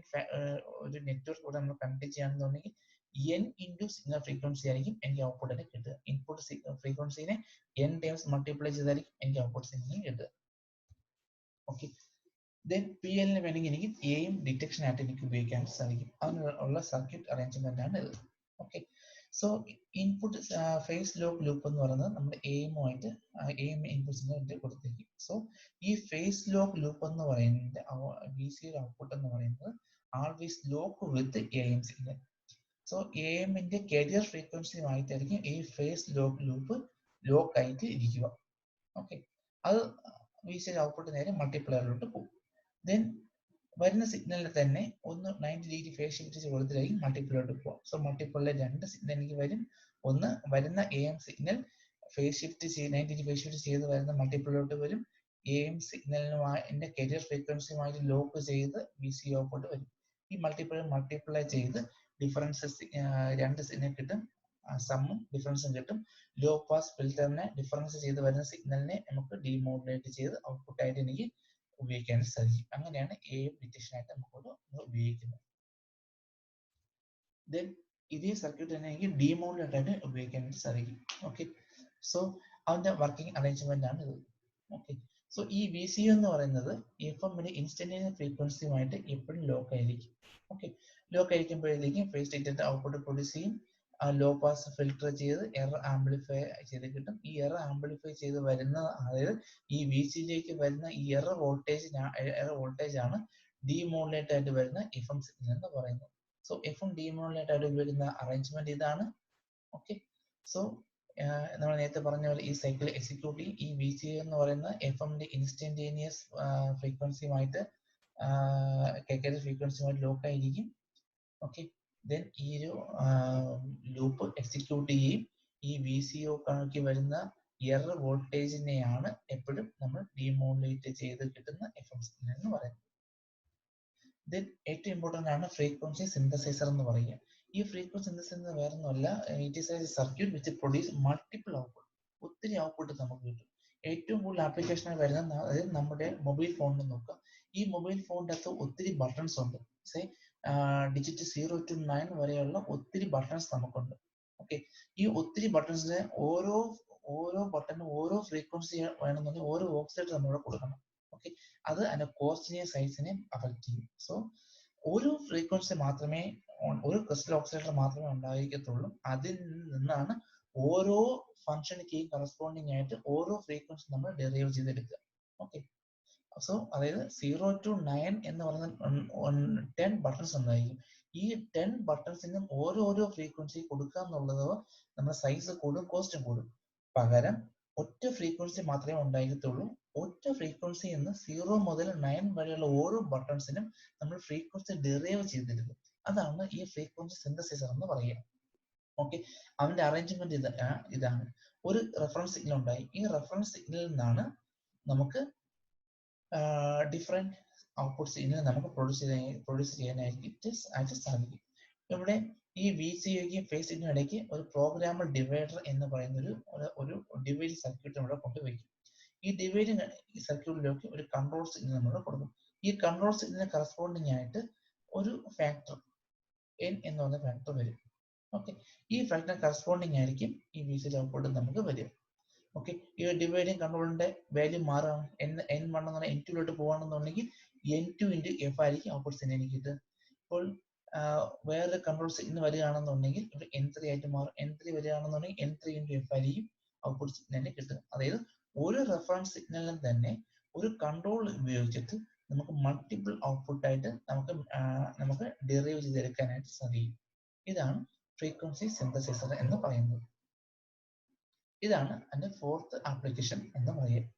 ഒരു നെറ്റ്വർക്ക് കൂടെ നമ്മൾ കണക്ട് ചെയ്യുകയാണെന്നുണ്ടെങ്കിൽ n ഇൻറ്റു സിഗ്നൽ ഫ്രീക്വൻസി ആയിരിക്കും എനിക്ക് ഔട്ട്പുട്ട് കിട്ടുക. ഇൻപുട്ട് ഫ്രീക്വൻസിനെ n ടൈംസ് മൾട്ടിപ്ലൈ ചെയ്തായിരിക്കും എനിക്ക് ഔട്ട്പുട്ട് സിഗ്നൽ കിട്ടുക. ഓക്കെ, ദെൻ PLന് വേണമെങ്കിൽ എനിക്ക് എയും ഡിറ്റക്ഷൻ ആയിട്ട് എനിക്ക് ഉപയോഗിക്കാൻ സാധിക്കും. അതിനുള്ള സർക്യൂട്ട് അറേഞ്ച്മെന്റ് ആണ് ഇത്. Okay, so input phase lock loop എന്ന് പറയുന്നത് നമ്മുടെ എയിമുമായിട്ട് എയിം ഇൻപുട്ട് സിഗ്നൽ കൊടുത്തിരിക്കും. സോ ഈ ഫേസ് ലോക്ക് ലൂപ്പ് എന്ന് പറയുന്നത് VCO ഔട്ട്പുട്ട് എന്ന് പറയുന്നത് always lock with AM signal. So എയിമിന്റെ കരിയർ ഫ്രീക്വൻസിയുമായിട്ടായിരിക്കും ഈ ഫേസ് ലോക്ക് ലൂപ്പ് ലോക്ക് ആയിട്ട് ഇരിക്കുക. ഓക്കെ, അത് VCO ഔട്ട്പുട്ട് നേരെ മൾട്ടിപ്ലയറിലോട്ട് പോകും. ദെൻ വരുന്ന സിഗ്നലിൽ തന്നെ ഒന്ന് 90 ഡിഗ്രി ഫേസ് ഷിഫ്റ്റ് കൊടുത്തിട്ടായിരിക്കും മൾട്ടിപ്ലറിലോട്ട് പോകും. സോ മൾട്ടിപ്ലറിൽ രണ്ട് സിഗ്നൽ എനിക്ക് വരും. ഒന്ന് വരുന്ന AM signal phase shift 90 degree phase shift ചെയ്ത് വരുന്ന മൾട്ടിപ്ലറിലോട്ട് വരും. AM സിഗ്നലിന്റെ കരിയർ ഫ്രീക്വൻസിയുമായിട്ട് ലോക്ക് ചെയ്ത് VCO ഔട്ട്പുട്ട് വരും. ഈ മൾട്ടിപ്ലൈ ചെയ്ത് ഡിഫറൻസസ് രണ്ട് സിഗ്നൽ കിട്ടും, സമ്മും ഡിഫറൻസും കിട്ടും. ലോ പാസ് ഫിൽറ്ററിനെ ഡിഫറൻസ് ചെയ്ത് വരുന്ന സിഗ്നലിനെ നമുക്ക് ഡീമോഡുലേറ്റ് ചെയ്ത് ഔട്ട്പുട്ട് ആയിട്ട് എനിക്ക് ഉപയോഗിക്കാൻ സാധിക്കും. അങ്ങനെയാണ് AM ഡിറ്റക്ഷൻ ആയിട്ട് നമുക്ക് ഉപയോഗിക്കുന്നത്. ദെൻ ഇതേ സർക്യൂട്ട് തന്നെ എനിക്ക് ഡീമോഡുലേറ്റ് ആയിട്ട് ഉപയോഗിക്കാൻ സാധിക്കും. ഓക്കെ, സോ അതിന്റെ വർക്കിംഗ് അറേഞ്ച്മെന്റ് ആണ് ഇത്. ഓക്കെ, സോ ഈ VCO എന്ന് പറയുന്നത് FM-ന്റെ ഇൻസ്റ്റന്റേനിയസ് ഫ്രീക്വൻസിയുമായിട്ട് എപ്പോഴും ലോക്ക് ആയിരിക്കും. ഓക്കെ, ലോക്ക് ആയിരിക്കുമ്പോഴത്തേക്കും ഫേസ് ഡിറ്റക്ടർ ഔട്ട്പുട്ട് പ്രൊഡ്യൂസ് ചെയ്യും. ലോ പാസ് ഫിൽട്ടർ ചെയ്ത് എറർ ആംപ്ലിഫൈ ചെയ്ത് കിട്ടും. ഈ എറർ ആംപ്ലിഫൈ ചെയ്ത് വരുന്ന, അതായത് ഈ VCOയിലേക്ക് വരുന്ന ഈ എറർ വോൾട്ടേജ് ആണ് ഡീമോഡുലേറ്റ് ആയിട്ട് വരുന്ന FM സിഗ്നൽ എന്ന് പറയുന്നത്. സോ FM ഡീമോഡുലേറ്റ് ആയിട്ട് ഉപയോഗിക്കുന്ന അറേഞ്ച്മെന്റ് ഇതാണ്. ഓക്കെ, സോ നമ്മൾ നേരത്തെ പറഞ്ഞ പോലെ ഈ സൈക്കിൾ എക്സിക്യൂട്ട് ചെയ്യും. ഈ VCO എന്ന് പറയുന്ന FM-ന്റെ ഇൻസ്റ്റന്റേനിയസ് ഫ്രീക്വൻസിയുമായിട്ട് ഫ്രീക്വൻസിയുമായിട്ട് ലോക്ക് ആയിരിക്കും. ഓക്കെ, ദെൻ ഈ ഒരു ലൂപ്പ് എക്സിക്യൂട്ട് ചെയ്യും. ഈ VCOക്ക് വരുന്ന എറർ വോൾട്ടേജിനെയാണ് എപ്പോഴും നമ്മൾ ഡീമോഡുലേറ്റ് ചെയ്ത് കിട്ടുന്ന FM സിഗ്നൽ എന്ന് പറയുന്നത്. ദെൻ ഏറ്റവും ഇമ്പോർട്ടന്റ് ആണ് ഫ്രീക്വൻസി സിന്തസൈസർ എന്ന് പറയുക. ഈ ഫ്രീക്വൻസി സിന്തസൈസർ വേറെ ഒന്നുമല്ല, it is A circuit which produce multiple output. ഒത്തിരി ഔട്ട്പുട്ട് നമുക്ക് കിട്ടും. ഏറ്റവും കൂടുതൽ ആപ്ലിക്കേഷനായി വരുന്ന, അതായത് നമ്മുടെ മൊബൈൽ ഫോണിൽ നോക്കുക. ഈ മൊബൈൽ ഫോണിന്റെ അകത്ത് ഒത്തിരി ബട്ടൺസ് ഉണ്ട്. ഡിജിറ്റ് 0 to 9 വരെയുള്ള ഒത്തിരി ബട്ടൺസ് നമുക്കുണ്ട്. ഓക്കെ, ഈ ഒത്തിരി ബട്ടൺസിന് ഓരോ ബട്ടണിനും ഓരോ ഫ്രീക്വൻസി വേണമെന്നുണ്ടെങ്കിൽ ഓരോ ഓക്സിലേറ്റർ നമ്മളിവിടെ കൊടുക്കണം. ഓക്കെ, അത് അതിന്റെ കോസ്റ്റിനെയും സൈസിനെയും അഫക്ട് ചെയ്യും. സോ ഒരു ഫ്രീക്വൻസി മാത്രമേ, ഒരു ക്രിസ്റ്റൽ ഓക്സിലേറ്റർ മാത്രമേ ഉണ്ടായിരിക്കത്തുള്ളൂ. അതിൽ നിന്നാണ് ഓരോ ഫംഗ്ഷൻ കീയും കറസ്പോണ്ടിങ് ആയിട്ട് ഓരോ ഫ്രീക്വൻസി നമ്മൾ ഡെറൈവ് ചെയ്തെടുക്കുക. ഓക്കെ, സോ അതായത് 0 to 9 എന്ന് പറയുന്ന 10 ബട്ടൺസ് ഉണ്ടായിരിക്കും. ഈ 10 ബട്ടൺസിനും ഓരോരോ ഫ്രീക്വൻസി കൊടുക്കുക എന്നുള്ളത് നമ്മുടെ സൈസ് കൂടും, കോസ്റ്റും കൂടും. പകരം ഒറ്റ ഫ്രീക്വൻസി മാത്രമേ ഉണ്ടായിരിക്കത്തുള്ളൂ. ഒറ്റ ഫ്രീക്വൻസി എന്ന് 0 മുതൽ 9 വരെയുള്ള ഓരോ ബട്ടൺസിനും നമ്മൾ ഫ്രീക്വൻസി ഡെറൈവ് ചെയ്തെടുക്കും. അതാണ് ഈ ഫ്രീക്വൻസി സിന്തസൈസർ എന്ന് പറയുക. ഓക്കെ, അവന്റെ അറേഞ്ച്മെന്റ് ഇതാണ്. ഒരു റെഫറൻസ് സിഗ്നൽ ഉണ്ടായി. ഈ റെഫറൻസ് സിഗ്നലിൽ നിന്നാണ് നമുക്ക് ഡിഫറെന്റ് ഔട്ട്പുട്ട് സിഗ്നൽ നമുക്ക് പ്രൊഡ്യൂസ് ചെയ്യാനായിട്ട് സാധിക്കും. ഇവിടെ ഈ VCOയ്ക്ക് ഫേസ് സിഗ്നൽ ഇടയ്ക്ക് ഒരു പ്രോഗ്രാമബിൾ ഡിവൈഡർ എന്ന് പറയുന്ന ഒരു ഡിവൈഡ് സർക്യൂട്ട് ഇവിടെ കൊണ്ടുവയ്ക്കും. ഈ ഡിവൈഡിങ് സർക്യൂട്ടിലേക്ക് ഒരു കൺട്രോൾ സിഗ്നൽ നമ്മൾ കൊടുക്കും. ഈ കൺട്രോൾ സിഗ്നലിന് കറസ്പോണ്ടിങ് ആയിട്ട് ഒരു ഫാക്ടർ N എന്ന് പറയുന്ന ഫാക്ടർ വരും. ഓക്കെ, ഈ ഫാക്ടർ കറസ്പോണ്ടിങ് ആയിരിക്കും ഈ VCO ഔട്ട്പുട്ട് നമുക്ക് വരും. ഓക്കെ, ഈ ഡിവൈഡിങ് കൺട്രോളിന്റെ വാല്യൂ മാറാണ്. N1 എന്ന് പറഞ്ഞാൽ N2 പോവാണെന്നുണ്ടെങ്കിൽ N2 into F ആയിരിക്കും ഔട്ട്പുട്ട് സിഗ്നൽ കിട്ടുക. ഇപ്പോൾ വേറൊരു കൺട്രോൾ സിഗ്നൽ വരികയാണെന്നുണ്ടെങ്കിൽ ഇവിടെ N3 ആയിട്ട് മാറും. N3 വരികയാണെന്നുണ്ടെങ്കിൽ N3 into F ആയിരിക്കും ഔട്ട്പുട്ട് സിഗ്നലിന് കിട്ടുക. അതായത് ഒരു റെഫറൻസ് സിഗ്നലിൽ തന്നെ ഒരു കൺട്രോൾ ഉപയോഗിച്ചിട്ട് നമുക്ക് മൾട്ടിപ്പിൾ ഔട്ട്പുട്ട് ആയിട്ട് നമുക്ക് ഡെറൈവ് ചെയ്തെടുക്കാനായിട്ട് സാധിക്കും. ഇതാണ് ഫ്രീക്വൻസി സിന്തസൈസർ എന്ന് പറയുന്നത്. ഇതാണ് അതിന്റെ ഫോർത്ത് ആപ്ലിക്കേഷൻ എന്ന് പറയുക.